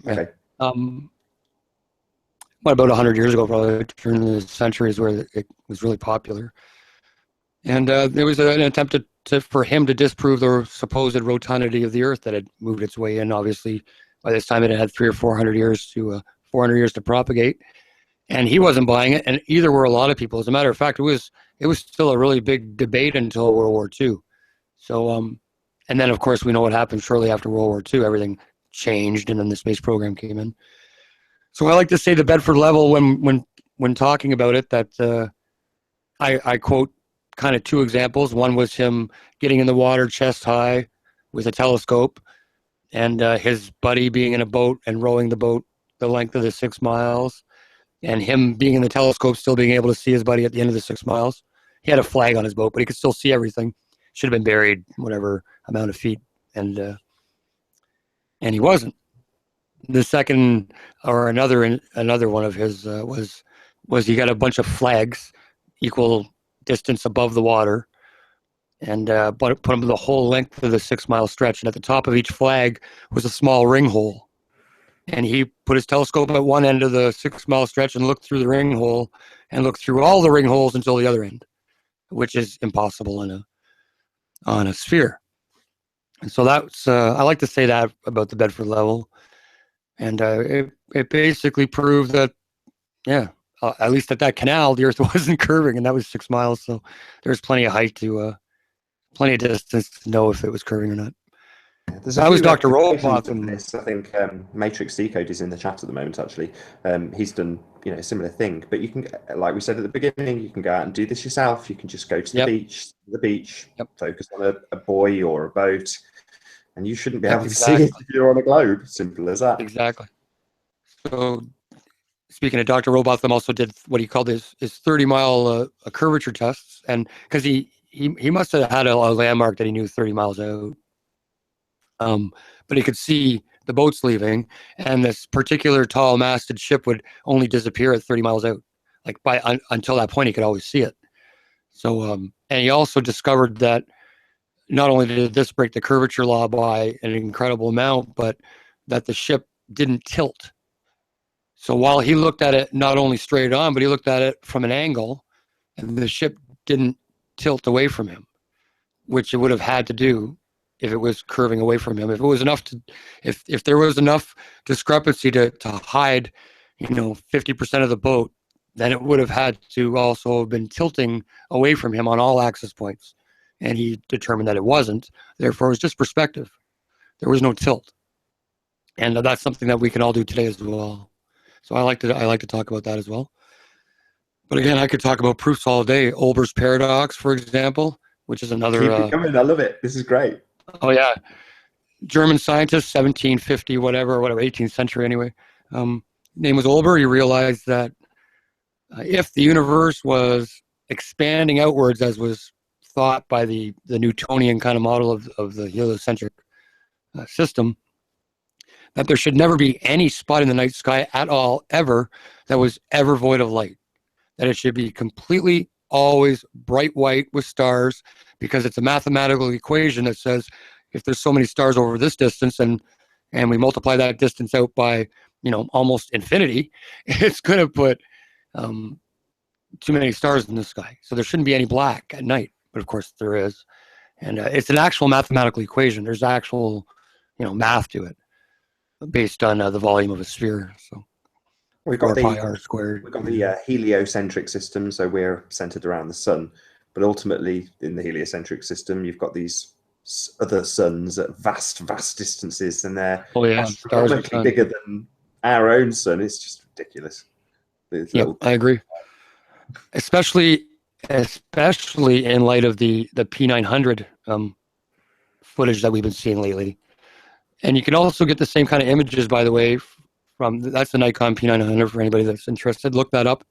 Okay. About 100 years ago, probably during the century, is where it was really popular. And there was an attempt for him to disprove the supposed rotundity of the Earth that had moved its way in. Obviously, by this time, it had 300 or 400 years to propagate, and he wasn't buying it, and either were a lot of people. As a matter of fact, it was still a really big debate until World War II. So, and then of course we know what happened shortly after World War II. Everything changed, and then the space program came in. So I like to say the Bedford level when talking about it that I quote kind of 2 examples. One was him getting in the water chest high with a telescope, and his buddy being in a boat and rowing the boat the length of the 6 miles, and him being in the telescope still being able to see his buddy at the end of the 6 miles. He had a flag on his boat, but he could still see everything. Should have been buried whatever amount of feet, and he wasn't. The second, or another one of his was he got a bunch of flags equal distance above the water, and put them the whole length of the 6 mile stretch. And at the top of each flag was a small ring hole. And he put his telescope at one end of the 6 mile stretch and looked through the ring hole and looked through all the ring holes until the other end, which is impossible on a sphere. And so that's, I like to say that about the Bedford level. And it basically proved that, yeah, at least at that canal, the Earth wasn't curving, and that was 6 miles. So there's plenty of height plenty of distance to know if it was curving or not. That was Dr. Wrok. WRoCK. I think Matrix Decode is in the chat at the moment. Actually, he's done a similar thing. But you can, like we said at the beginning, you can go out and do this yourself. You can just go to the beach, focus on a buoy or a boat, and you shouldn't be able to see it if you're on a globe. Simple as that. Exactly. So, speaking of Dr. Robotham, also did what he called his 30-mile curvature tests, and because he must have had a landmark that he knew 30 miles out. But he could see the boats leaving, and this particular tall masted ship would only disappear at 30 miles out. Like until that point, he could always see it. So, and he also discovered that not only did this break the curvature law by an incredible amount, but that the ship didn't tilt. So while he looked at it not only straight on, but he looked at it from an angle, and the ship didn't tilt away from him, which it would have had to do if it was curving away from him. If it was enough to, if there was enough discrepancy to hide, 50% of the boat, then it would have had to also have been tilting away from him on all axis points. And he determined that it wasn't. Therefore, it was just perspective. There was no tilt. And that's something that we can all do today as well. So I like to talk about that as well. But again, I could talk about proofs all day. Olber's paradox, for example, which is another. Keep it coming. I love it. This is great. Oh yeah, German scientist, 1750, whatever, 18th century anyway. Name was Olber. He realized that if the universe was expanding outwards, as was thought by the Newtonian kind of model of the heliocentric system, that there should never be any spot in the night sky at all, ever, that was ever void of light. That it should be completely always bright white with stars, because it's a mathematical equation that says if there's so many stars over this distance and we multiply that distance out by almost infinity, it's going to put too many stars in the sky. So there shouldn't be any black at night, but of course there is. And it's an actual mathematical equation. There's actual math to it based on the volume of a sphere. So we've got pi r squared. We've got the heliocentric system, so we're centered around the sun. But ultimately, in the heliocentric system, you've got these other suns at vast distances, and they're astronomically bigger than our own sun. It's just ridiculous. Yeah, I agree. Especially in light of the P900 footage that we've been seeing lately. And you can also get the same kind of images, by the way, that's the Nikon P900 for anybody that's interested. Look that up.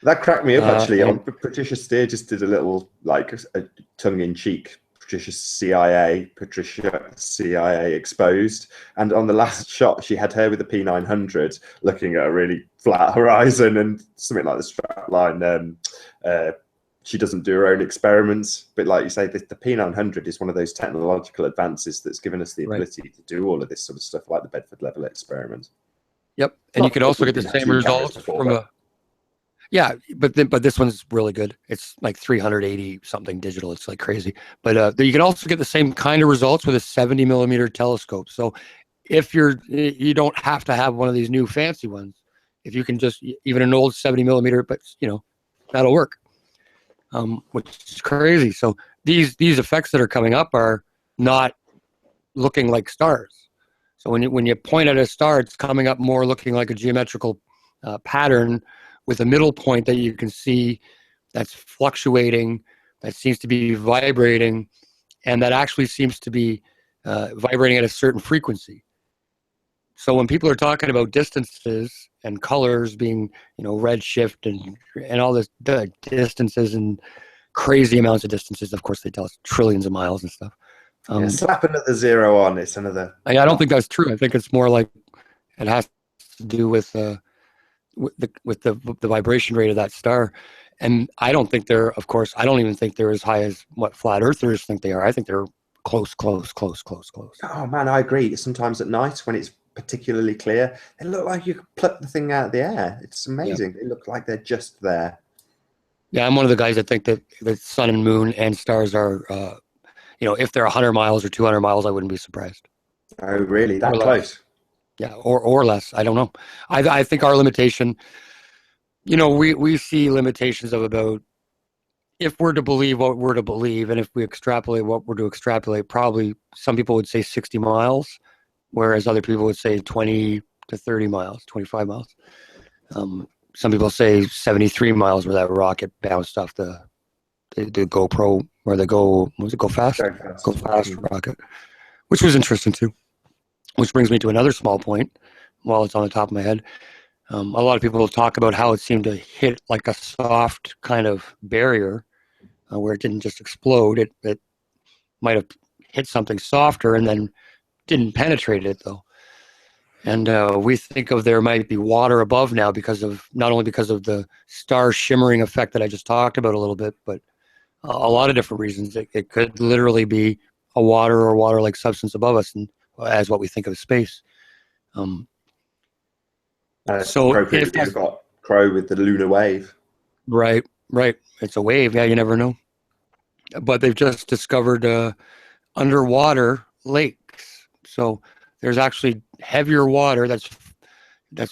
That cracked me up, actually. Patricia Steer just did a little, like, a tongue-in-cheek Patricia CIA exposed. And on the last shot, she had her with the P900 looking at a really flat horizon and something like the strap line. She doesn't do her own experiments. But like you say, the P900 is one of those technological advances that's given us the ability to do all of this sort of stuff, like the Bedford level experiment. Yep. And you could also get the same results from a... Yeah, but this one's really good. It's like 380 something digital. It's like crazy. But you can also get the same kind of results with a 70 millimeter telescope. So if you don't have to have one of these new fancy ones. If you can just, even an old 70 millimeter, but that'll work. Which is crazy. So these effects that are coming up are not looking like stars. So when you point at a star, it's coming up more looking like a geometrical pattern, with a middle point that you can see that's fluctuating, that seems to be vibrating, and that actually seems to be vibrating at a certain frequency. So when people are talking about distances and colors being, red shift and all this distances and crazy amounts of distances, of course they tell us trillions of miles and stuff. Slapping at the zero on, it's another... I don't think that's true. I think it's more like it has to do with the vibration rate of that star. And I don't think they're, of course, I don't even think they're as high as what flat earthers think they are. I think they're close. Oh man, I agree. Sometimes at night when it's particularly clear, they look like you could pluck the thing out of the air. It's amazing. They look like they're just there. Yeah, I'm one of the guys that think that the sun and moon and stars are, if they're 100 miles or 200 miles, I wouldn't be surprised. Oh, really? That close? Yeah, or less. I don't know. I think our limitation, we see limitations of about, if we're to believe what we're to believe, and if we extrapolate what we're to extrapolate, probably some people would say 60 miles, whereas other people would say 20 to 30 miles, 25 miles. Some people say 73 miles where that rocket bounced off the GoPro, or the Go Fast rocket, which was interesting too. Which brings me to another small point while it's on the top of my head. A lot of people talk about how it seemed to hit like a soft kind of barrier where it didn't just explode. It might have hit something softer and then didn't penetrate it, though. And we think of there might be water above now not only because of the star shimmering effect that I just talked about a little bit, but a lot of different reasons. It could literally be a water or water-like substance above us, and as what we think of space. So if you've got Crow with the lunar wave. Right. It's a wave. Yeah, you never know. But they've just discovered underwater lakes. So there's actually heavier water that's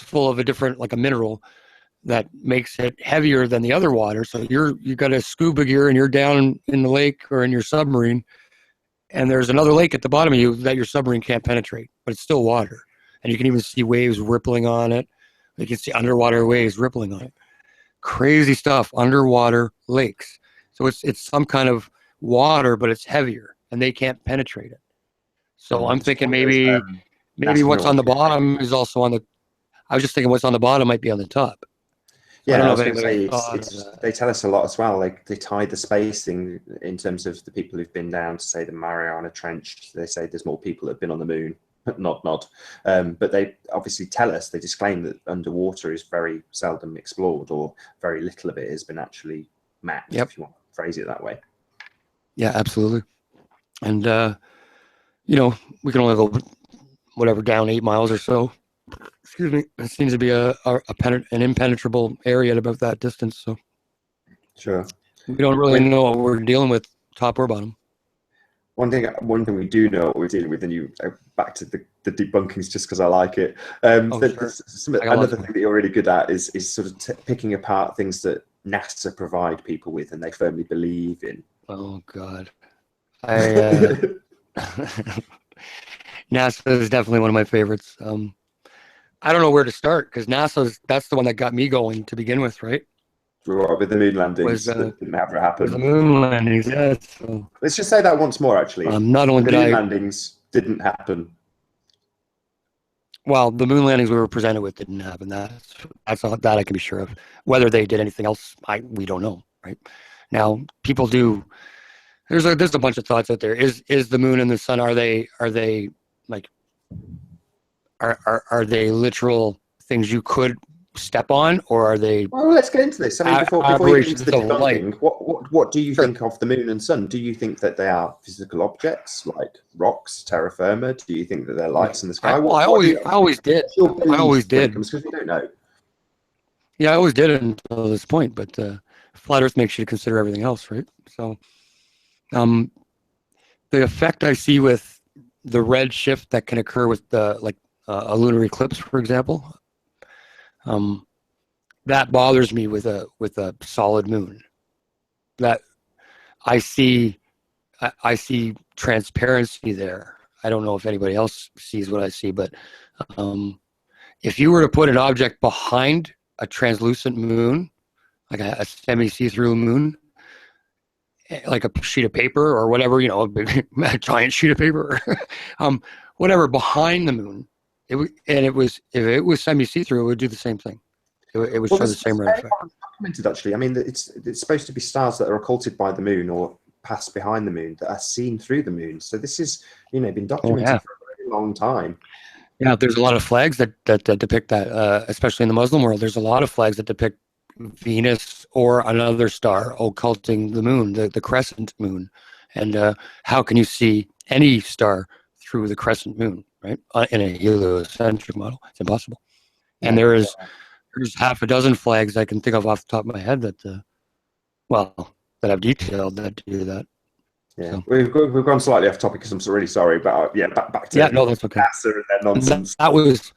full of a different, like a mineral, that makes it heavier than the other water. So you got a scuba gear and you're down in the lake or in your submarine, and there's another lake at the bottom of you that your submarine can't penetrate, but it's still water. And you can even see waves rippling on it. You can see underwater waves rippling on it. Crazy stuff, underwater lakes. So it's some kind of water, but it's heavier, and they can't penetrate it. So I'm thinking maybe what's on the bottom is also on the. I was just thinking what's on the bottom might be on the top. Yeah, I was going to say, they tell us a lot as well. Like they tie the spacing in terms of the people who've been down to, say, the Mariana Trench. They say there's more people that have been on the moon. Not. But they obviously tell us, they disclaim that underwater is very seldom explored, or very little of it has been actually mapped, if you want to phrase it that way. Yeah, absolutely. And, we can only go, down 8 miles or so. Excuse me. It seems to be an impenetrable area at about that distance. So, sure. We don't really know what we're dealing with, top or bottom. One thing we do know what we're dealing with, and you back to the debunkings just because I like it. Another thing that you're really good at is sort of picking apart things that NASA provide people with and they firmly believe in. Oh God, NASA is definitely one of my favorites. I don't know where to start because that's the one that got me going to begin with, right? With the moon landings that didn't ever happen. The moon landings, yeah. So, let's just say that once more, actually. Not only the moon landings didn't happen. Well, the moon landings we were presented with didn't happen. That I can be sure of. Whether they did anything else, we don't know, right? Now, people do. There's a bunch of thoughts out there. Is the moon and the sun, are they like are they literal things you could step on, or are they? Well, let's get into this. I mean, before you get into the debunking, what do you think of the moon and sun? Do you think that they are physical objects like rocks, terra firma? Do you think that they're lights in the sky? I always did. Because we don't know. Yeah, I always did until this point, but flat Earth makes you consider everything else, right? So, the effect I see with the red shift that can occur with a lunar eclipse, for example. That bothers me with a solid moon. That I see transparency there. I don't know if anybody else sees what I see, but if you were to put an object behind a translucent moon, like a semi-see-through moon, like a sheet of paper or whatever, a giant sheet of paper, whatever behind the moon, if it was semi-see-through, it would do the same thing. It would show the same red effect. Documented, actually. I mean, it's supposed to be stars that are occulted by the moon or pass behind the moon that are seen through the moon. So this is, been documented for a very long time. Yeah, there's a lot of flags that depict that, especially in the Muslim world. There's a lot of flags that depict Venus or another star occulting the moon, the crescent moon. And how can you see any star through the crescent moon, right? In a heliocentric model, it's impossible. And there's half a dozen flags I can think of off the top of my head that, that I've detailed that do that. Yeah, so. we've gone slightly off topic because I'm really sorry, but back to no, that's okay. NASA and their nonsense. That was,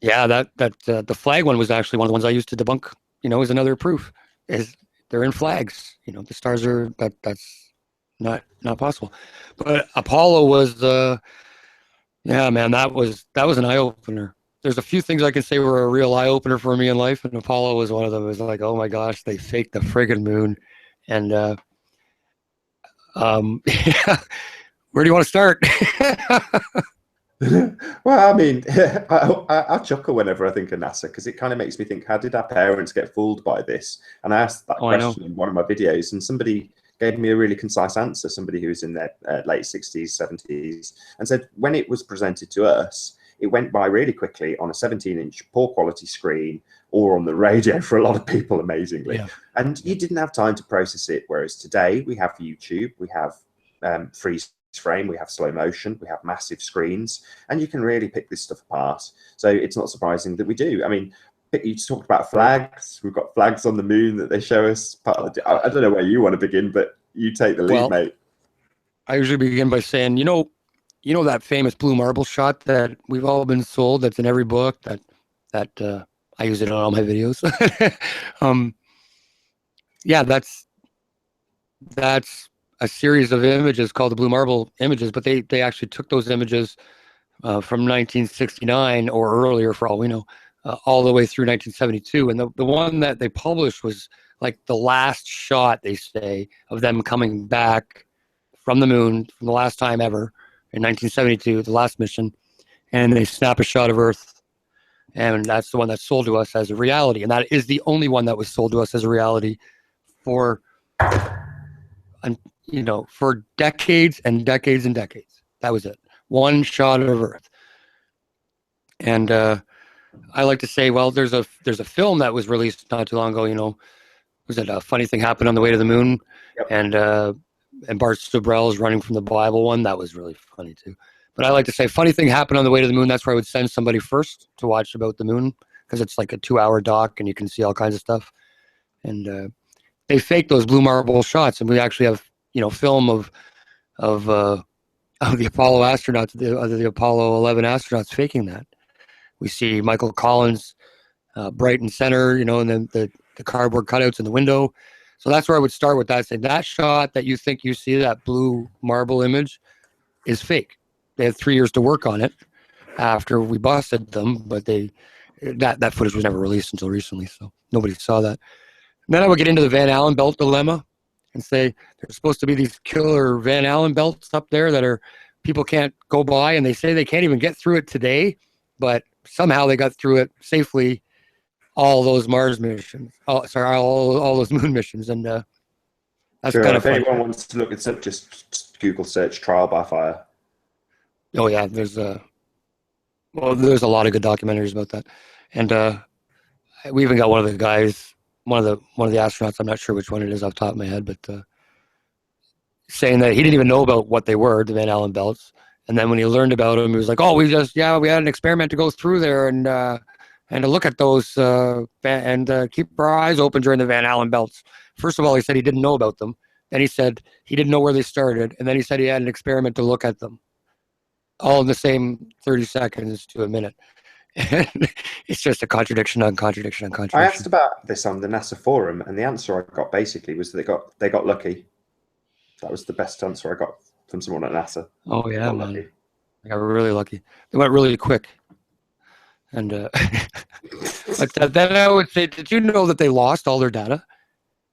the flag one was actually one of the ones I used to debunk. Is another proof. Is they're in flags. The stars are that's not possible. But Apollo was man, that was an eye opener. There's a few things I can say were a real eye opener for me in life, and Apollo was one of them. It was like, oh my gosh, they faked the friggin' moon, and where do you want to start? Well, I mean, I chuckle whenever I think of NASA because it kind of makes me think, how did our parents get fooled by this? And I asked that question in one of my videos, and somebody gave me a really concise answer, somebody who was in their late 60s, 70s, and said when it was presented to us, it went by really quickly on a 17-inch poor quality screen or on the radio for a lot of people, amazingly. Yeah. And you didn't have time to process it, whereas today we have YouTube, we have freeze frame, we have slow motion, we have massive screens, and you can really pick this stuff apart. So it's not surprising that we do. I mean, you talked about flags. We've got flags on the moon that they show us. I don't know where you want to begin, but you take the lead, mate. I usually begin by saying, you know that famous blue marble shot that we've all been sold, that's in every book, that I use it on all my videos. That's a series of images called the blue marble images, but they actually took those images from 1969 or earlier, for all we know, all the way through 1972. And the one that they published was like the last shot, they say, of them coming back from the moon from the last time ever in 1972, the last mission. And they snap a shot of Earth. And that's the one that's sold to us as a reality. And that is the only one that was sold to us as a reality for decades and decades and decades. That was it. One shot of Earth. And I like to say, well, there's a film that was released not too long ago, was it A Funny Thing Happened on the Way to the Moon? Yep. And Bart Stubrell's Running from the Bible one. That was really funny too. But I like to say, funny thing happened on the way to the moon. That's where I would send somebody first to watch about the moon, because it's like a 2-hour doc and you can see all kinds of stuff. And they fake those blue marble shots, and we actually have film of the Apollo astronauts, the Apollo 11 astronauts faking that. We see Michael Collins bright and center, and then the cardboard cutouts in the window. So that's where I would start with that. Say that shot that you think you see, that blue marble image, is fake. They had 3 years to work on it after we busted them, but that footage was never released until recently, so nobody saw that. And then I would get into the Van Allen belt dilemma and say there's supposed to be these killer Van Allen belts up there that people can't go by, and they say they can't even get through it today, but somehow they got through it safely. All those Mars missions, all those moon missions, and that's kind of fun. If anyone wants to look it up, just Google search trial by fire. Oh yeah, there's a lot of good documentaries about that, and we even got one of the guys, one of the astronauts. I'm not sure which one it is off the top of my head, but saying that he didn't even know about what they were, the Van Allen belts, and then when he learned about them, he was like, "Oh, we had an experiment to go through there and to look at those and keep our eyes open during the Van Allen belts." First of all, he said he didn't know about them. Then he said he didn't know where they started, and then he said he had an experiment to look at them. All in the same 30 seconds to a minute. It's just a contradiction on contradiction on contradiction. I asked about this on the NASA forum, and the answer I got basically was they got lucky. That was the best answer I got from someone at NASA. Oh yeah, man. Lucky. I got really lucky. They went really quick. And but then I would say, did you know that they lost all their data?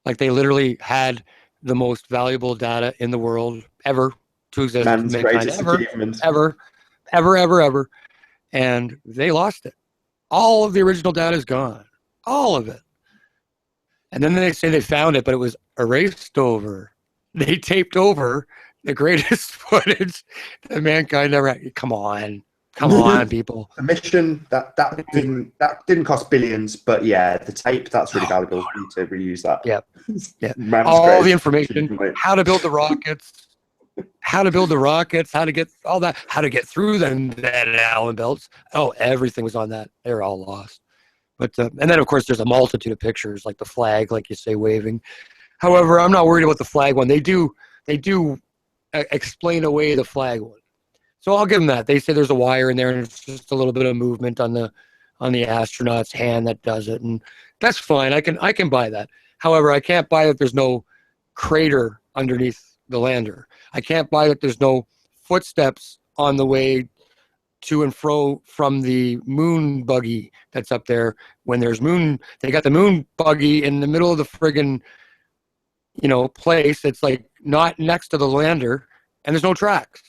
Like they literally had the most valuable data in the world ever to exist. Man's greatest achievement. Ever. And they lost it. All of the original data is gone. All of it. And then they say they found it, but it was erased over. They taped over the greatest footage that mankind ever had. Come on. Come on, people. The mission that didn't cost billions, but yeah, the tape that's really valuable. You need to reuse that. Yeah, yeah. Man's All the creative information, how to build the rockets, how to get all that, how to get through that Allen belts. Oh, everything was on that. They're all lost. But and then of course there's a multitude of pictures, like the flag, like you say, waving. However, I'm not worried about the flag one. They do explain away the flag one. So I'll give them that. They say there's a wire in there, and it's just a little bit of movement on the astronaut's hand that does it, and that's fine. I can buy that. However, I can't buy that there's no crater underneath the lander. I can't buy that there's no footsteps on the way to and fro from the moon buggy that's up there. When there's moon, they got the moon buggy in the middle of the friggin', place. It's like not next to the lander, and there's no tracks.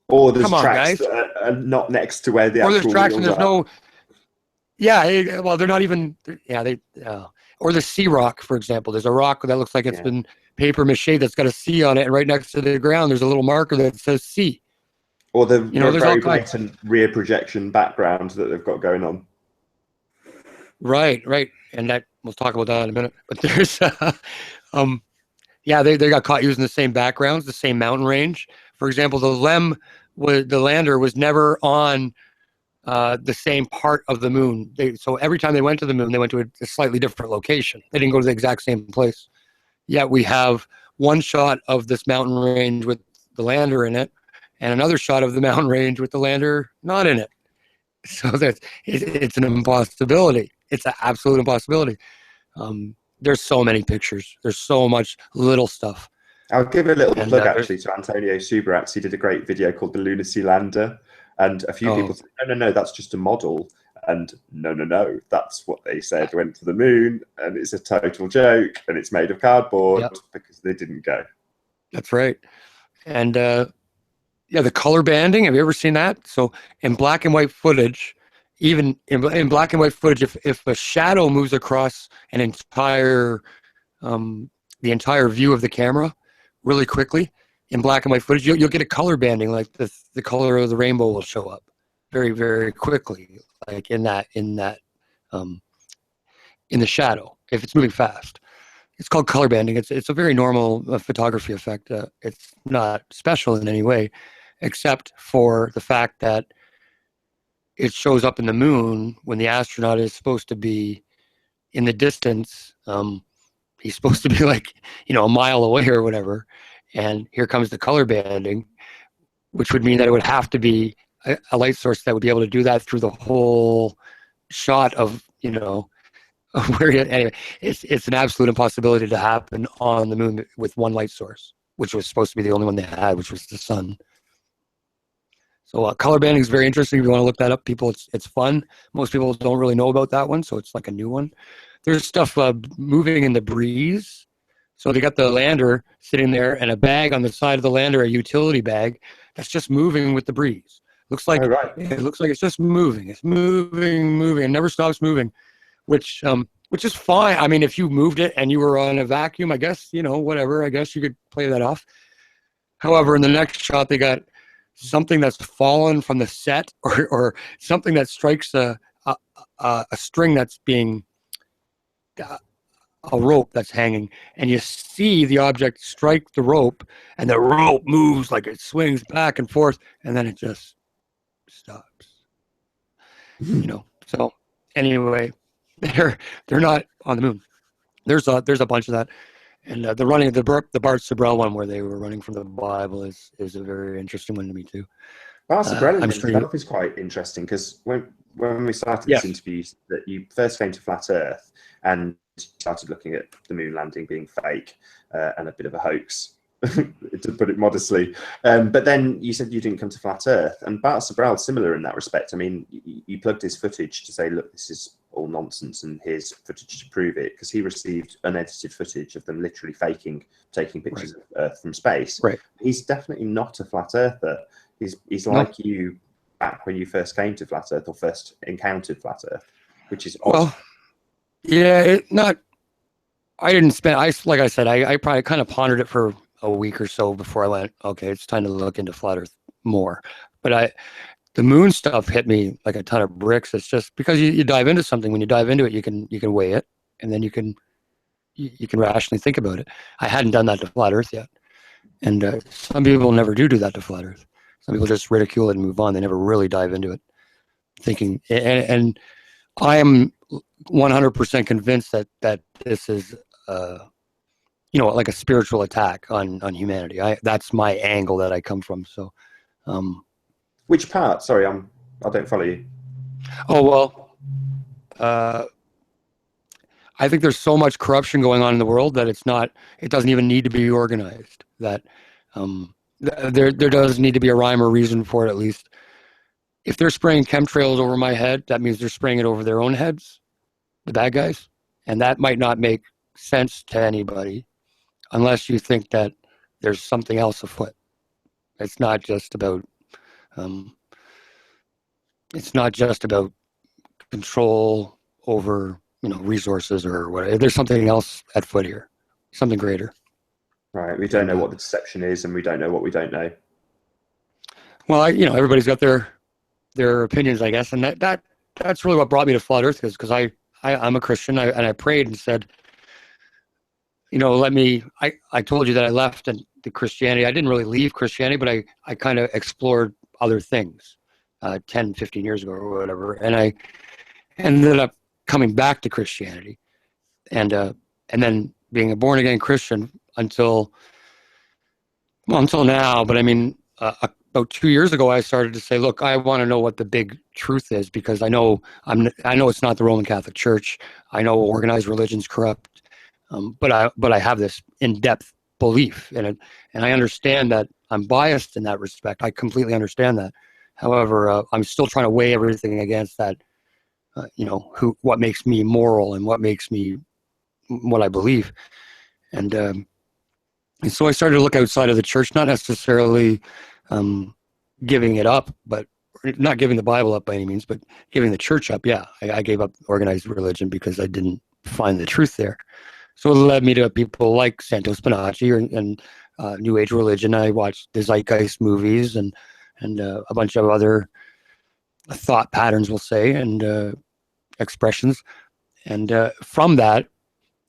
Or there's tracks that are not next to where the actual there's tracks and there's are. no. Yeah, well, they're not even. Yeah, or the sea rock, for example. There's a rock that looks like it's been paper mache that's got a C on it, and right next to the ground, there's a little marker that says C. Or the very blatant rear projection background that they've got going on. Right, and that we'll talk about that in a minute. But there's, they got caught using the same backgrounds, the same mountain range. For example, the lander was never on the same part of the moon. So every time they went to the moon, they went to a slightly different location. They didn't go to the exact same place. Yet we have one shot of this mountain range with the lander in it, and another shot of the mountain range with the lander not in it. So it's an impossibility. It's an absolute impossibility. There's so many pictures. There's so much little stuff. I'll give a little plug actually to Antonio Subarax. He did a great video called the Lunar Lander, and a few people said, no, that's just a model. And no, that's what they said went to the moon, and it's a total joke, and it's made of cardboard because they didn't go. That's right. And the color banding. Have you ever seen that? So in black and white footage, even in black and white footage, if a shadow moves across an entire the entire view of the camera really quickly in black and white footage, you'll get a color banding, like the color of the rainbow will show up very, very quickly, like in the shadow if it's moving fast. It's called color banding. It's a very normal photography effect. It's not special in any way, except for the fact that it shows up in the moon when the astronaut is supposed to be in the distance. He's supposed to be like, a mile away or whatever. And here comes the color banding, which would mean that it would have to be a light source that would be able to do that through the whole shot of, anyway, it's an absolute impossibility to happen on the moon with one light source, which was supposed to be the only one they had, which was the sun. So color banding is very interesting. If you want to look that up, people, it's fun. Most people don't really know about that one, so it's like a new one. There's stuff moving in the breeze. So they got the lander sitting there and a bag on the side of the lander, a utility bag, that's just moving with the breeze. Looks like It looks like it's just moving. It's moving. It never stops moving, which is fine. I mean, if you moved it and you were on a vacuum, I guess, whatever. I guess you could play that off. However, in the next shot, they got something that's fallen from the set or something that strikes a string that's being a rope that's hanging, and you see the object strike the rope, and the rope moves like it swings back and forth, and then it just stops. So anyway, they're not on the moon. There's a bunch of that, and the running the Bart Sibrel one where they were running from the Bible is a very interesting one to me too. Bart Sibrel himself is quite interesting because when we started this interview, that you first came to Flat Earth and started looking at the moon landing being fake and a bit of a hoax, to put it modestly. But then you said you didn't come to Flat Earth, and Bart Sibrel similar in that respect. I mean, you plugged his footage to say, look, this is all nonsense, and here's footage to prove it, because he received unedited footage of them literally taking pictures of Earth from space. Right. He's definitely not a Flat Earther. He's like you back when you first came to Flat Earth or first encountered Flat Earth, which is odd. Well, yeah, I didn't spend. Like I said, I probably kind of pondered it for a week or so before I went, okay, it's time to look into Flat Earth more. But the moon stuff hit me like a ton of bricks. It's just because you dive into something. When you dive into it, you can weigh it, and then you can rationally think about it. I hadn't done that to flat Earth yet, and some people never do that to flat Earth. Some people just ridicule it and move on. They never really dive into it, thinking. And I am 100% convinced that this is, like a spiritual attack on humanity. That's my angle that I come from. So. Which part? Sorry, I don't follow you. Oh, well, I think there's so much corruption going on in the world that it doesn't even need to be organized. That there does need to be a rhyme or reason for it, at least. If they're spraying chemtrails over my head, that means they're spraying it over their own heads, the bad guys. And that might not make sense to anybody unless you think that there's something else afoot. It's not just about control over resources or whatever. There's something else at foot here, something greater. Right. We don't know what the deception is, and we don't know what we don't know. Well, everybody's got their opinions, I guess, and that's really what brought me to flat Earth, because I'm a Christian, and I prayed and said, I told you that I left the Christianity. I didn't really leave Christianity, but I kind of explored other things 10, 15 years ago or whatever. And I ended up coming back to Christianity and then being a born again Christian until now. But I mean, about 2 years ago, I started to say, look, I want to know what the big truth is, because I know it's not the Roman Catholic Church. I know organized religion's corrupt. But I have this in-depth belief in it, and I understand that I'm biased in that respect. I completely understand that. However, I'm still trying to weigh everything against that. What makes me moral and what makes me what I believe, and so I started to look outside of the church, not necessarily giving it up, but not giving the Bible up by any means, but giving the church up. Yeah, I gave up organized religion because I didn't find the truth there. So it led me to people like Santo Spinaci and New Age religion. I watched the Zeitgeist movies and a bunch of other thought patterns, we'll say, and expressions. And from that,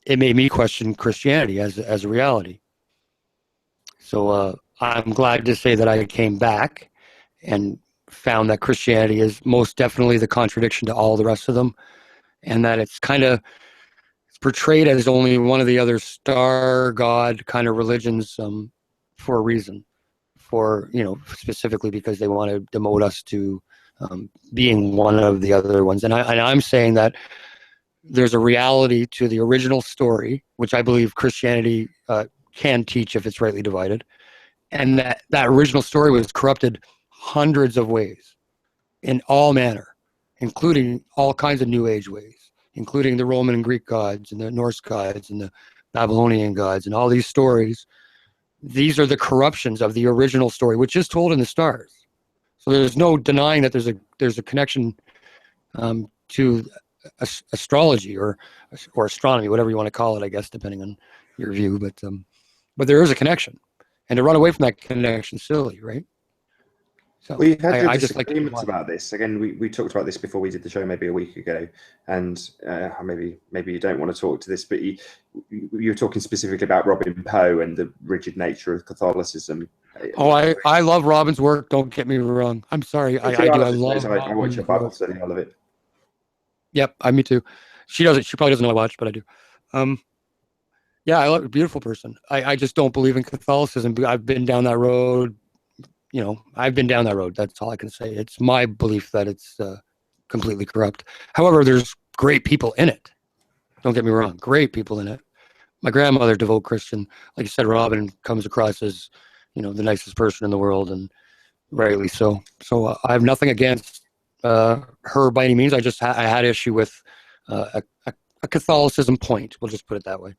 it made me question Christianity as a reality. So I'm glad to say that I came back and found that Christianity is most definitely the contradiction to all the rest of them, and that it's kind of portrayed as only one of the other star god kind of religions for a reason, specifically because they want to demote us to being one of the other ones. And I'm saying that there's a reality to the original story, which I believe Christianity can teach if it's rightly divided, and that original story was corrupted hundreds of ways in all manner, including all kinds of New Age ways, including the Roman and Greek gods and the Norse gods and the Babylonian gods and all these stories. These are the corruptions of the original story, which is told in the stars. So there's no denying that there's a connection to astrology or astronomy, whatever you want to call it, I guess, depending on your view. But there is a connection, and to run away from that connection is silly, right? So we had disagreements about this. Again, we talked about this before we did the show maybe a week ago, and maybe you don't want to talk to this, but you were talking specifically about Robin Poe and the rigid nature of Catholicism. Oh, I love Robin's work. Don't get me wrong. I'm sorry. I do. I love. I watch your Bible study. I love it. Yep, me too. She doesn't. She probably doesn't know I watch, but I do. Yeah, I love a beautiful person. I just don't believe in Catholicism. I've been down that road. I've been down that road. That's all I can say. It's my belief that it's completely corrupt. However, there's great people in it. Don't get me wrong. Great people in it. My grandmother, devout Christian. Like you said, Robin comes across as, the nicest person in the world, and rightly so. So I have nothing against her by any means. I had issue with a Catholicism point. We'll just put it that way.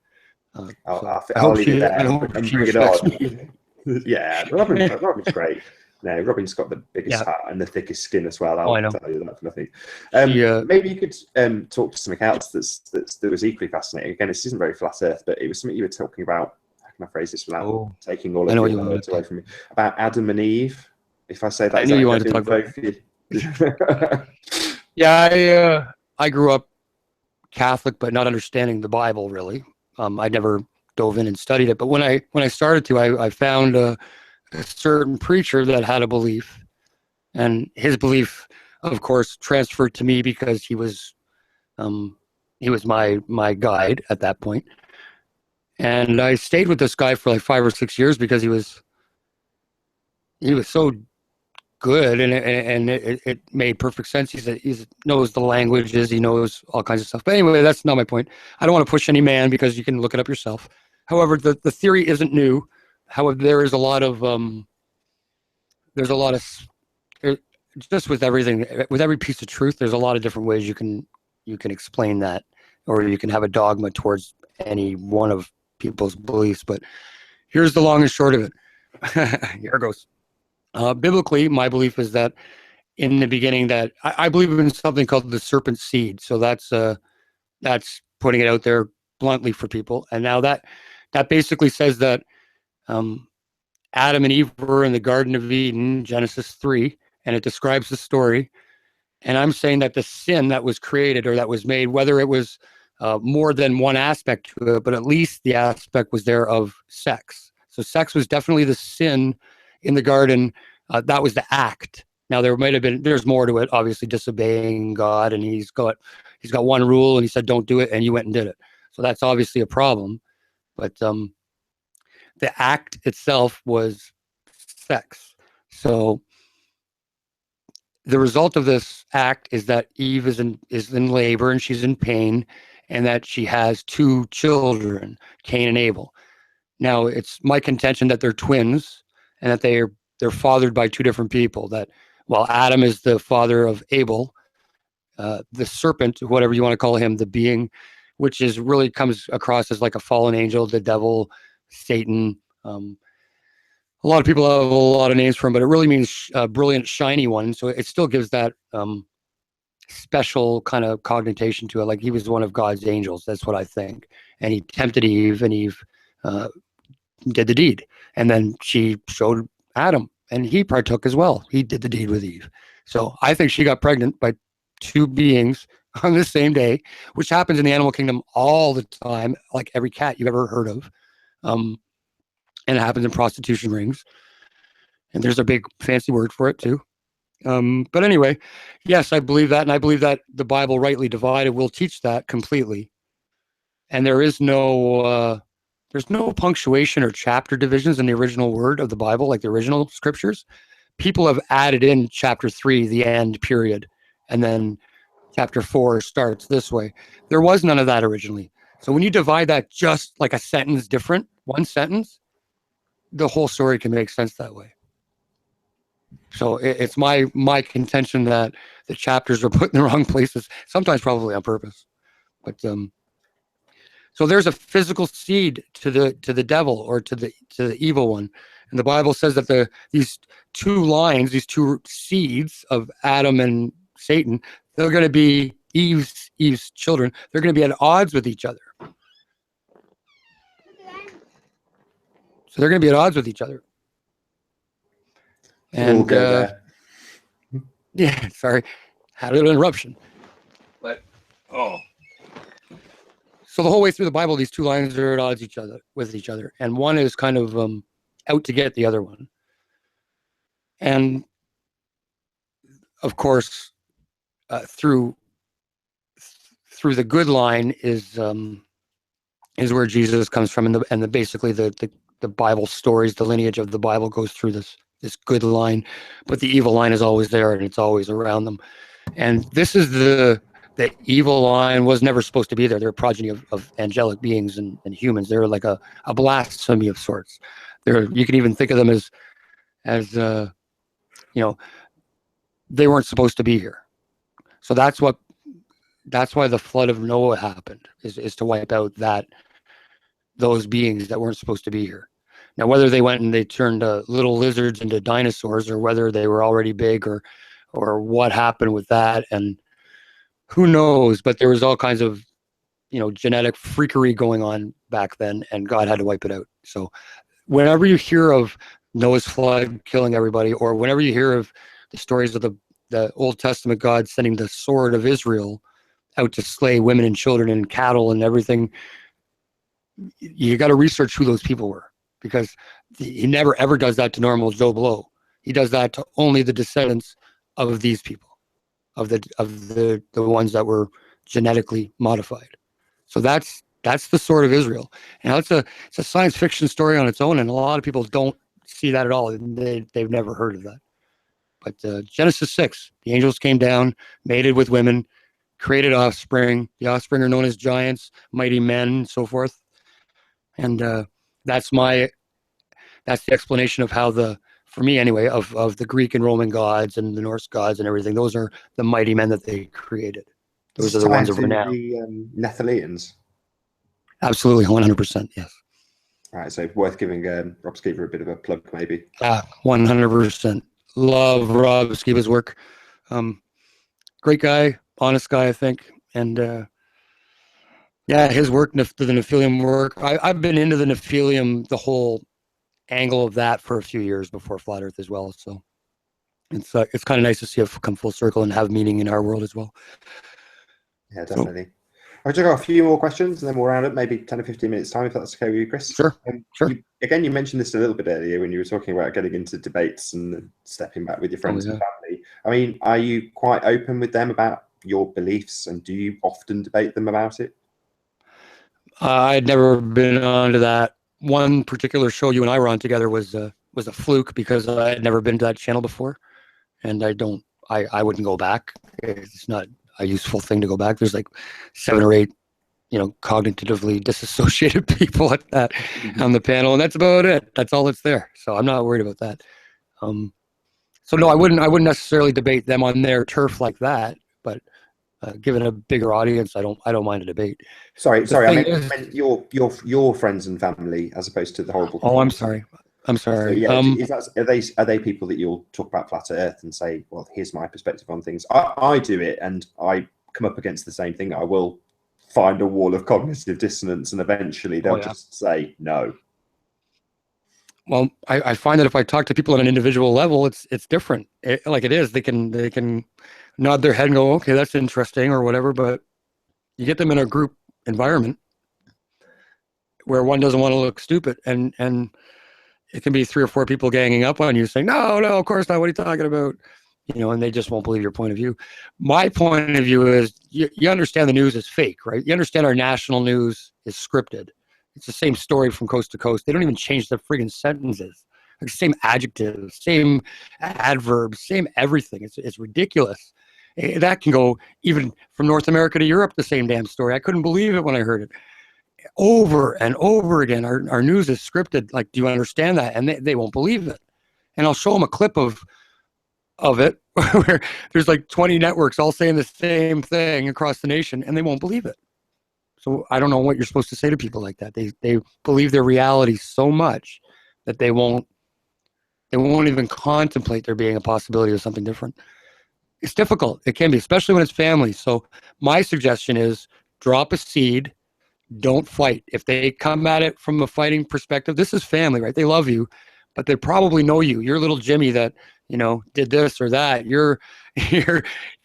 I'll leave it there. And bring it on. Yeah, Robin's great. No, Robin's got the biggest heart and the thickest skin as well. I'll tell you that for nothing. Maybe you could talk to something else that was equally fascinating. Again, this isn't very flat Earth, but it was something you were talking about. How can I phrase this without taking all of your words away from me? About Adam and Eve. If I say that, I knew you wanted to talk about. Yeah, I grew up Catholic, but not understanding the Bible really. I never dove in and studied it, but when I started to, I found a certain preacher that had a belief, and his belief, of course, transferred to me because he was my guide at that point. And I stayed with this guy for like 5 or 6 years because he was so good, and it made perfect sense. He knows the languages, he knows all kinds of stuff. But anyway, that's not my point. I don't want to push any man because you can look it up yourself. However, the theory isn't new. However, there's a lot of just with everything, with every piece of truth, there's a lot of different ways you can explain that, or you can have a dogma towards any one of people's beliefs. But here's the long and short of it. Here it goes. Biblically, my belief is that in the beginning, that I believe in something called the serpent seed. So that's putting it out there bluntly for people. And now that basically says that Adam and Eve were in the Garden of Eden, Genesis 3, and it describes the story. And I'm saying that the sin that was created or that was made, whether it was more than one aspect to it, but at least the aspect was there of sex. So sex was definitely the sin in the garden. That was the act. Now there's more to it, obviously disobeying God, and he's got one rule, and he said don't do it, and you went and did it. So that's obviously a problem. But the act itself was sex. So the result of this act is that Eve is in labor, and she's in pain, and that she has 2 children, Cain and Abel. Now, it's my contention that they're twins, and that they're fathered by 2 different people. That while Adam is the father of Abel, the serpent, whatever you want to call him, the being, which is really comes across as like a fallen angel, the devil, Satan. A lot of people have a lot of names for him, but it really means brilliant, shiny one. So it still gives that special kind of connotation to it. Like he was one of God's angels. That's what I think. And he tempted Eve, and Eve did the deed. And then she showed Adam, and he partook as well. He did the deed with Eve. So I think she got pregnant by 2 beings on the same day, which happens in the animal kingdom all the time, like every cat you've ever heard of. And it happens in prostitution rings. And there's a big fancy word for it too. But anyway, yes, I believe that. And I believe that the Bible rightly divided will teach that completely. And there's no punctuation or chapter divisions in the original word of the Bible, like the original scriptures. People have added in chapter 3, the end period. And then chapter 4 starts this way. There was none of that originally. So when you divide that just like a sentence different, one sentence, the whole story can make sense that way. So it's my contention that the chapters are put in the wrong places, sometimes probably on purpose. But so there's a physical seed to the devil, or to the evil one, and the Bible says that these 2 lines, these 2 seeds of Adam and Satan, they're going to be Eve's children. They're going to be at odds with each other. So they're going to be at odds with each other. And yeah, sorry, had a little interruption. But so the whole way through the Bible, these 2 lines are at odds with each other, and one is kind of out to get the other one. And of course, through the good line is where Jesus comes from, and basically the Bible stories, the lineage of the Bible goes through this good line, but the evil line is always there, and it's always around them. And this is the evil line was never supposed to be there. They're a progeny of angelic beings and humans. They're like a blasphemy of sorts. You can even think of them as they weren't supposed to be here. So that's why the flood of Noah happened, is to wipe out those beings that weren't supposed to be here. Now, whether they went and they turned little lizards into dinosaurs, or whether they were already big, or what happened with that, and who knows, but there was all kinds of, genetic freakery going on back then, and God had to wipe it out. So whenever you hear of Noah's flood killing everybody, or whenever you hear of the stories of the Old Testament God sending the sword of Israel out to slay women and children and cattle and everything. You got to research who those people were, because he never ever does that to normal Joe Blow. He does that to only the descendants of these people, of the ones that were genetically modified. So that's the sword of Israel. And it's a science fiction story on its own, and a lot of people don't see that at all. They've never heard of that. But Genesis 6, the angels came down, mated with women, created offspring. The offspring are known as giants, mighty men, so forth. And that's the explanation of how for me anyway, of the Greek and Roman gods and the Norse gods and everything. Those are the mighty men that they created. Those are the ones of renown. The Nephilians. Absolutely, 100%, yes. All right, so worth giving Rob Skiba a bit of a plug, maybe. 100%. Love Rob Skiba's work. Great guy, honest guy, I think. And his work, the Nephilium work. I've been into the Nephilium, the whole angle of that for a few years before Flat Earth as well. So it's kind of nice to see it come full circle and have meaning in our world as well. Yeah, definitely. I've just got a few more questions, and then we'll round up maybe 10 or 15 minutes time, if that's okay with you, Chris. Sure. Sure. You mentioned this a little bit earlier when you were talking about getting into debates and stepping back with your friends and family. I mean, are you quite open with them about your beliefs, and do you often debate them about it? I'd never been onto that. One particular show you and I were on together was a fluke, because I had never been to that channel before, and I wouldn't go back. It's not a useful thing to go back. There's like 7 or 8, cognitively disassociated people at that on the panel, and that's about it. That's all that's there. So I'm not worried about that. So no, I wouldn't necessarily debate them on their turf like that, but given a bigger audience, I don't mind a debate. Sorry. I meant your friends and family, as opposed to the horrible. Oh, I'm sorry. So, yeah, are they people that you'll talk about Flat Earth and say, well, here's my perspective on things? I do it, and I come up against the same thing. I will find a wall of cognitive dissonance, and eventually they'll just say no. Well, I find that if I talk to people on an individual level, it's different. They can nod their head and go, okay, that's interesting or whatever. But you get them in a group environment where one doesn't want to look stupid, and it can be 3 or 4 people ganging up on you saying, no, of course not. What are you talking about? And they just won't believe your point of view. My point of view is you understand the news is fake, right? You understand our national news is scripted. It's the same story from coast to coast. They don't even change the friggin' sentences. Like, same adjectives, same adverbs, same everything. It's ridiculous. That can go even from North America to Europe, the same damn story. I couldn't believe it when I heard it. Over and over again, our news is scripted. Like, do you understand that? And they won't believe it. And I'll show them a clip of it where there's like 20 networks all saying the same thing across the nation, and they won't believe it. So I don't know what you're supposed to say to people like that. They believe their reality so much that they won't even contemplate there being a possibility of something different. It's difficult. It can be, especially when it's family. So my suggestion is drop a seed. Don't fight. If they come at it from a fighting perspective, this is family, right? They love you, but they probably know you. You're little Jimmy that, did this or that. You're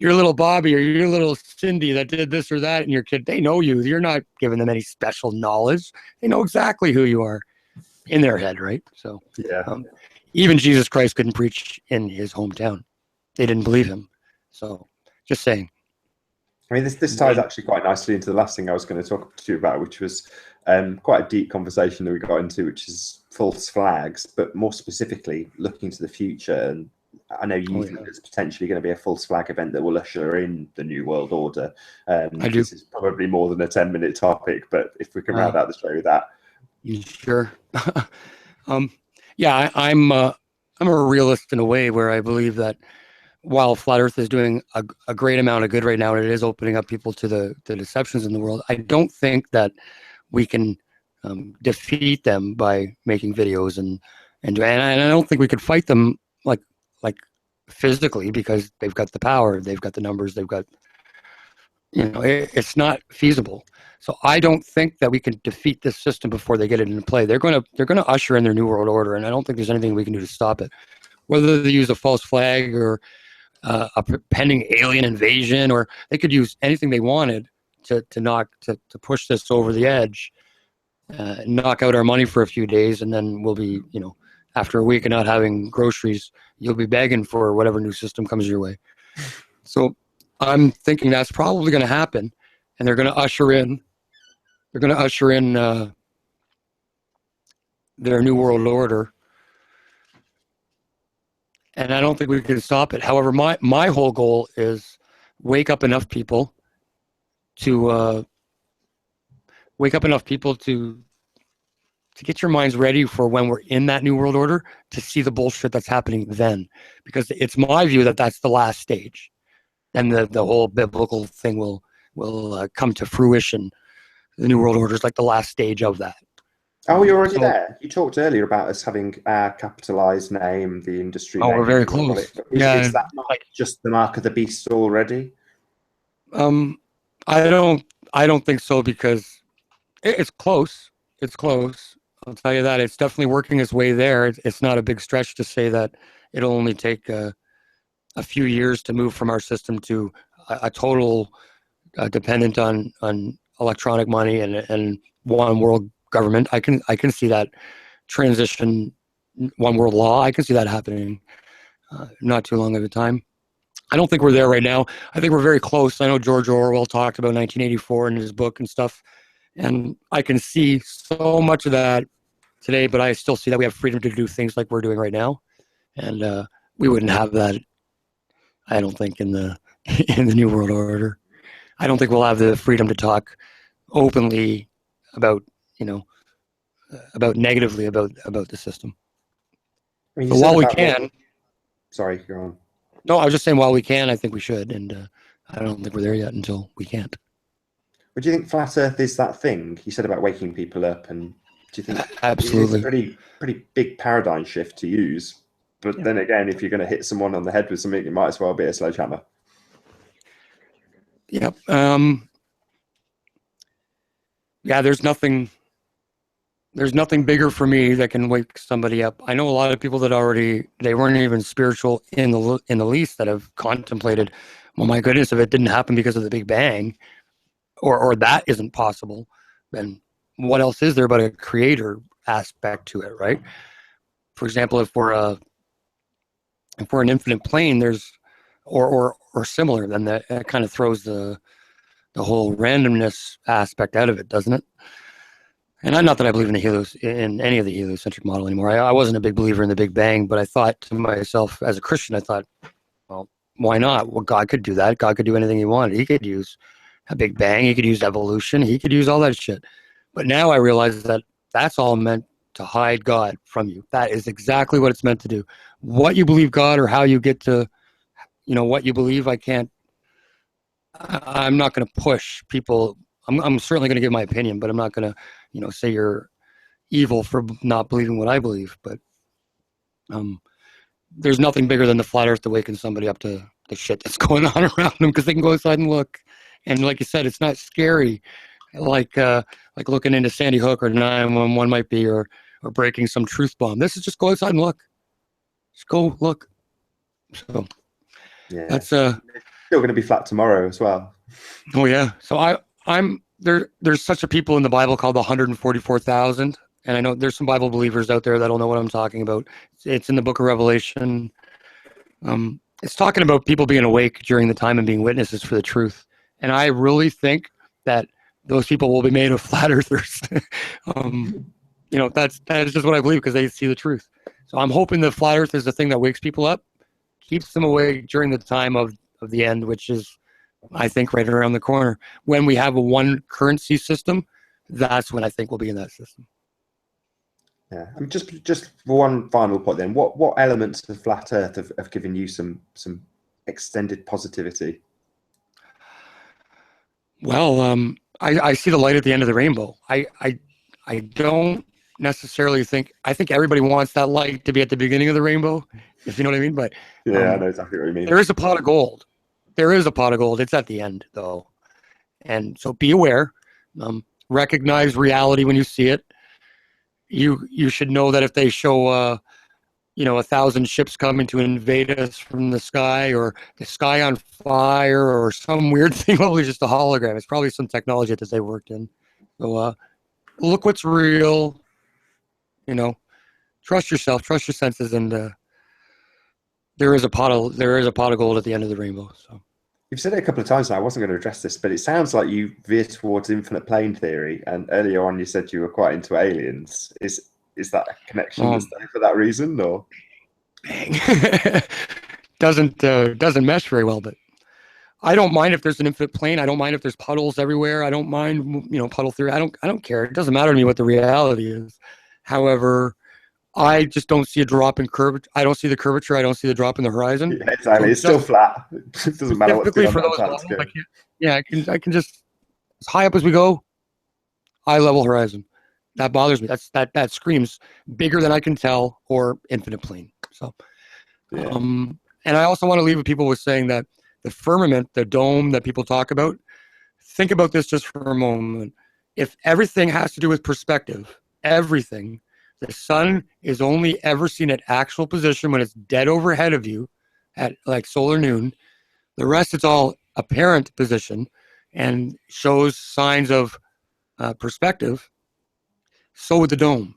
little Bobby or your little Cindy that did this or that, and your kid, they know you. You're not giving them any special knowledge. They know exactly who you are in their head, right? So even Jesus Christ couldn't preach in his hometown. They didn't believe him. So just saying. I mean, this ties actually quite nicely into the last thing I was going to talk to you about, which was quite a deep conversation that we got into, which is false flags, but more specifically looking to the future. And I know you think there's potentially going to be a false flag event that will usher in the New World Order. I do. This is probably more than a 10-minute topic, but if we can round out the show with that. Sure. Yeah, I'm a realist in a way, where I believe that while Flat Earth is doing a great amount of good right now, and it is opening up people to the deceptions in the world, I don't think that we can defeat them by making videos and I don't think we could fight them like physically, because they've got the power, they've got the numbers, they've got, it's not feasible. So I don't think that we can defeat this system before they get it into play. They're going to usher in their New World Order, and I don't think there's anything we can do to stop it. Whether they use a false flag or pending alien invasion, or they could use anything they wanted to push this over the edge, knock out our money for a few days, and then we'll be, after a week of not having groceries, you'll be begging for whatever new system comes your way. So I'm thinking that's probably going to happen, and they're going to usher in their new world order. And I don't think we can stop it. However, my whole goal is wake up enough people to get your minds ready for when we're in that new world order, to see the bullshit that's happening then. Because it's my view that that's the last stage. And the whole biblical thing will come to fruition. The new world order is like the last stage of that. Oh, you're already there. You talked earlier about us having our capitalized name, the industry name. We're very close. Is that not just the mark of the beast already? I don't think so, because it's close. It's close. I'll tell you that. It's definitely working its way there. It's not a big stretch to say that it'll only take a few years to move from our system to a total dependent on electronic money and one world government. I can see that transition, one world law. I can see that happening not too long at a time. I don't think we're there right now. I think we're very close. I know George Orwell talked about 1984 in his book and stuff, and I can see so much of that today, but I still see that we have freedom to do things like we're doing right now, and we wouldn't have that, I don't think, in the new world order. I don't think we'll have the freedom to talk openly about negatively about the system. I mean, so while we can, sorry, go on. No, I was just saying, while we can, I think we should, and I don't think we're there yet until we can't. But do you think flat Earth is that thing you said about waking people up? And do you think absolutely it's a pretty big paradigm shift to use? But then again, if you're going to hit someone on the head with something, it might as well be a sledgehammer. Yep. Yeah, there's nothing bigger for me that can wake somebody up. I know a lot of people that they weren't even spiritual in the least, that have contemplated, well, my goodness, if it didn't happen because of the Big Bang, or that isn't possible, then what else is there but a creator aspect to it, right? For example, if we're an infinite plane, there's or similar, then that kind of throws the whole randomness aspect out of it, doesn't it? And not that I believe in any of the heliocentric model anymore. I wasn't a big believer in the Big Bang, but I thought to myself, as a Christian, well, why not? Well, God could do that. God could do anything he wanted. He could use a Big Bang. He could use evolution. He could use all that shit. But now I realize that that's all meant to hide God from you. That is exactly what it's meant to do. What you believe God, or how you get to, what you believe, I'm not going to push people. I'm certainly going to give my opinion, but I'm not going to, say you're evil for not believing what I believe. But there's nothing bigger than the flat Earth to waken somebody up to the shit that's going on around them, because they can go outside and look. And like you said, it's not scary, like looking into Sandy Hook or 911 might be, or breaking some truth bomb. This is just go outside and look. Just go look. So yeah, that's still going to be flat tomorrow as well. Oh yeah. So I'm there. There's such a people in the Bible called the 144,000, and I know there's some Bible believers out there that'll know what I'm talking about. It's in the Book of Revelation. It's talking about people being awake during the time and being witnesses for the truth. And I really think that those people will be made of flat earthers. That is just what I believe, because they see the truth. So I'm hoping the flat Earth is the thing that wakes people up, keeps them awake during the time of the end, which is, I think, right around the corner. When we have a one currency system, that's when I think we'll be in that system. Yeah, I mean, just one final point then. What elements of flat Earth have given you some extended positivity? Well, I see the light at the end of the rainbow. I don't necessarily think, I think everybody wants that light to be at the beginning of the rainbow, if you know what I mean. But yeah, I know exactly what you mean. There is a pot of gold. There is a pot of gold. It's at the end, though. And so be aware. Recognize reality when you see it. You should know that if they show 1,000 ships coming to invade us from the sky, or the sky on fire, or some weird thing. Probably just a hologram. It's probably some technology that they worked in. So look what's real. Trust yourself, trust your senses, and there is a pot of gold at the end of the rainbow. So You've said it a couple of times now. I wasn't going to address this, but it sounds like you veer towards infinite plane theory. And earlier on, you said you were quite into aliens. Is that a connection that's there for that reason, or doesn't mesh very well? But I don't mind if there's an infinite plane. I don't mind if there's puddles everywhere. I don't mind, puddle theory. I don't care. It doesn't matter to me what the reality is. However, I just don't see a drop in curvature. I don't see the curvature. I don't see the drop in the horizon. Yeah, exactly. So it's still flat. It doesn't matter what's going on. I can just, as high up as we go, high level horizon. That bothers me. That screams bigger than I can tell, or infinite plane. So, yeah. And I also want to leave people with saying that the firmament, the dome that people talk about, think about this just for a moment. If everything has to do with perspective, everything, the sun is only ever seen at actual position when it's dead overhead of you at like solar noon. The rest, it's all apparent position and shows signs of perspective. So would the dome.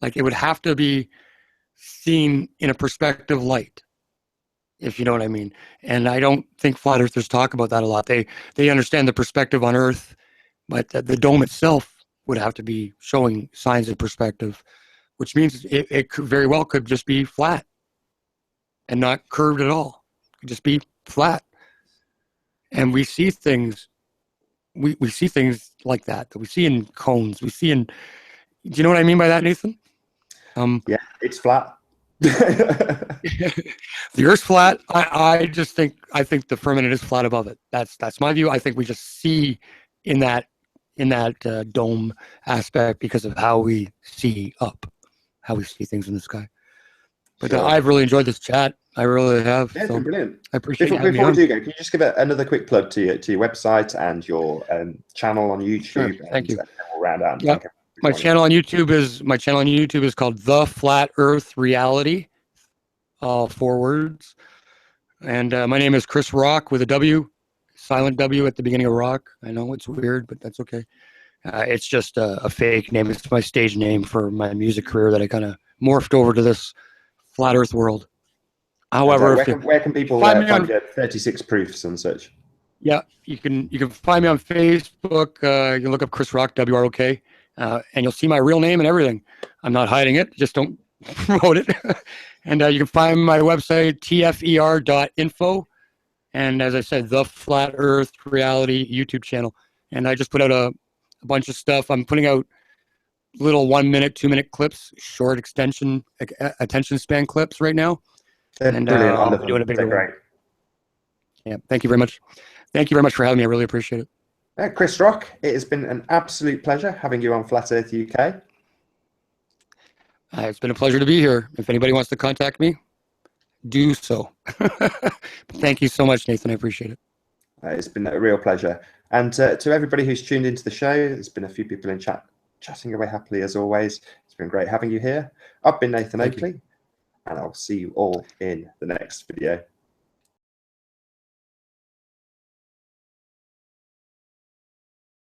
Like, it would have to be seen in a perspective light, if you know what I mean. And I don't think flat earthers talk about that a lot. They understand the perspective on Earth, but the dome itself would have to be showing signs of perspective, which means it could very well could just be flat and not curved at all. It could just be flat. And we see things, we see things like that we see in cones. We see in, do you know what I mean by that, Nathan? Yeah, it's flat. The Earth's flat. I think the firmament is flat above it. That's my view. I think we just see in that dome aspect because of how we see up, how we see things in the sky. But Sure. I've really enjoyed this chat. I really have. Yeah, it's been brilliant. I appreciate it. Before we do go, can you just give another quick plug to your website and your channel on YouTube? Sure. Thank you. And we'll round out. Yeah. My channel on YouTube is called The Flat Earth Reality, all 4 words. And my name is Chris Wrok with a W, silent W at the beginning of rock. I know it's weird, but that's okay. It's just a fake name. It's my stage name for my music career that I kind of morphed over to this flat Earth world. However, where can people find your 36 proofs and such? Yeah, you can find me on Facebook. You can look up Chris Wrok, WRoCK, and you'll see my real name and everything. I'm not hiding it. Just don't promote it. And you can find my website, tfer.info. And as I said, The Flat Earth Reality YouTube channel. And I just put out a bunch of stuff. I'm putting out little 1 minute, 2 minute clips, short attention span clips right now. And I'll be doing a bigger one. Yeah, thank you very much. Thank you very much for having me. I really appreciate it. Chris Wrok, it has been an absolute pleasure having you on Flat Earth UK. It's been a pleasure to be here. If anybody wants to contact me, do so. Thank you so much, Nathan. I appreciate it. It's been a real pleasure. And to everybody who's tuned into the show, there's been a few people in chat chatting away happily as always. It's been great having you here. I've been Nathan Oakley, and I'll see you all in the next video.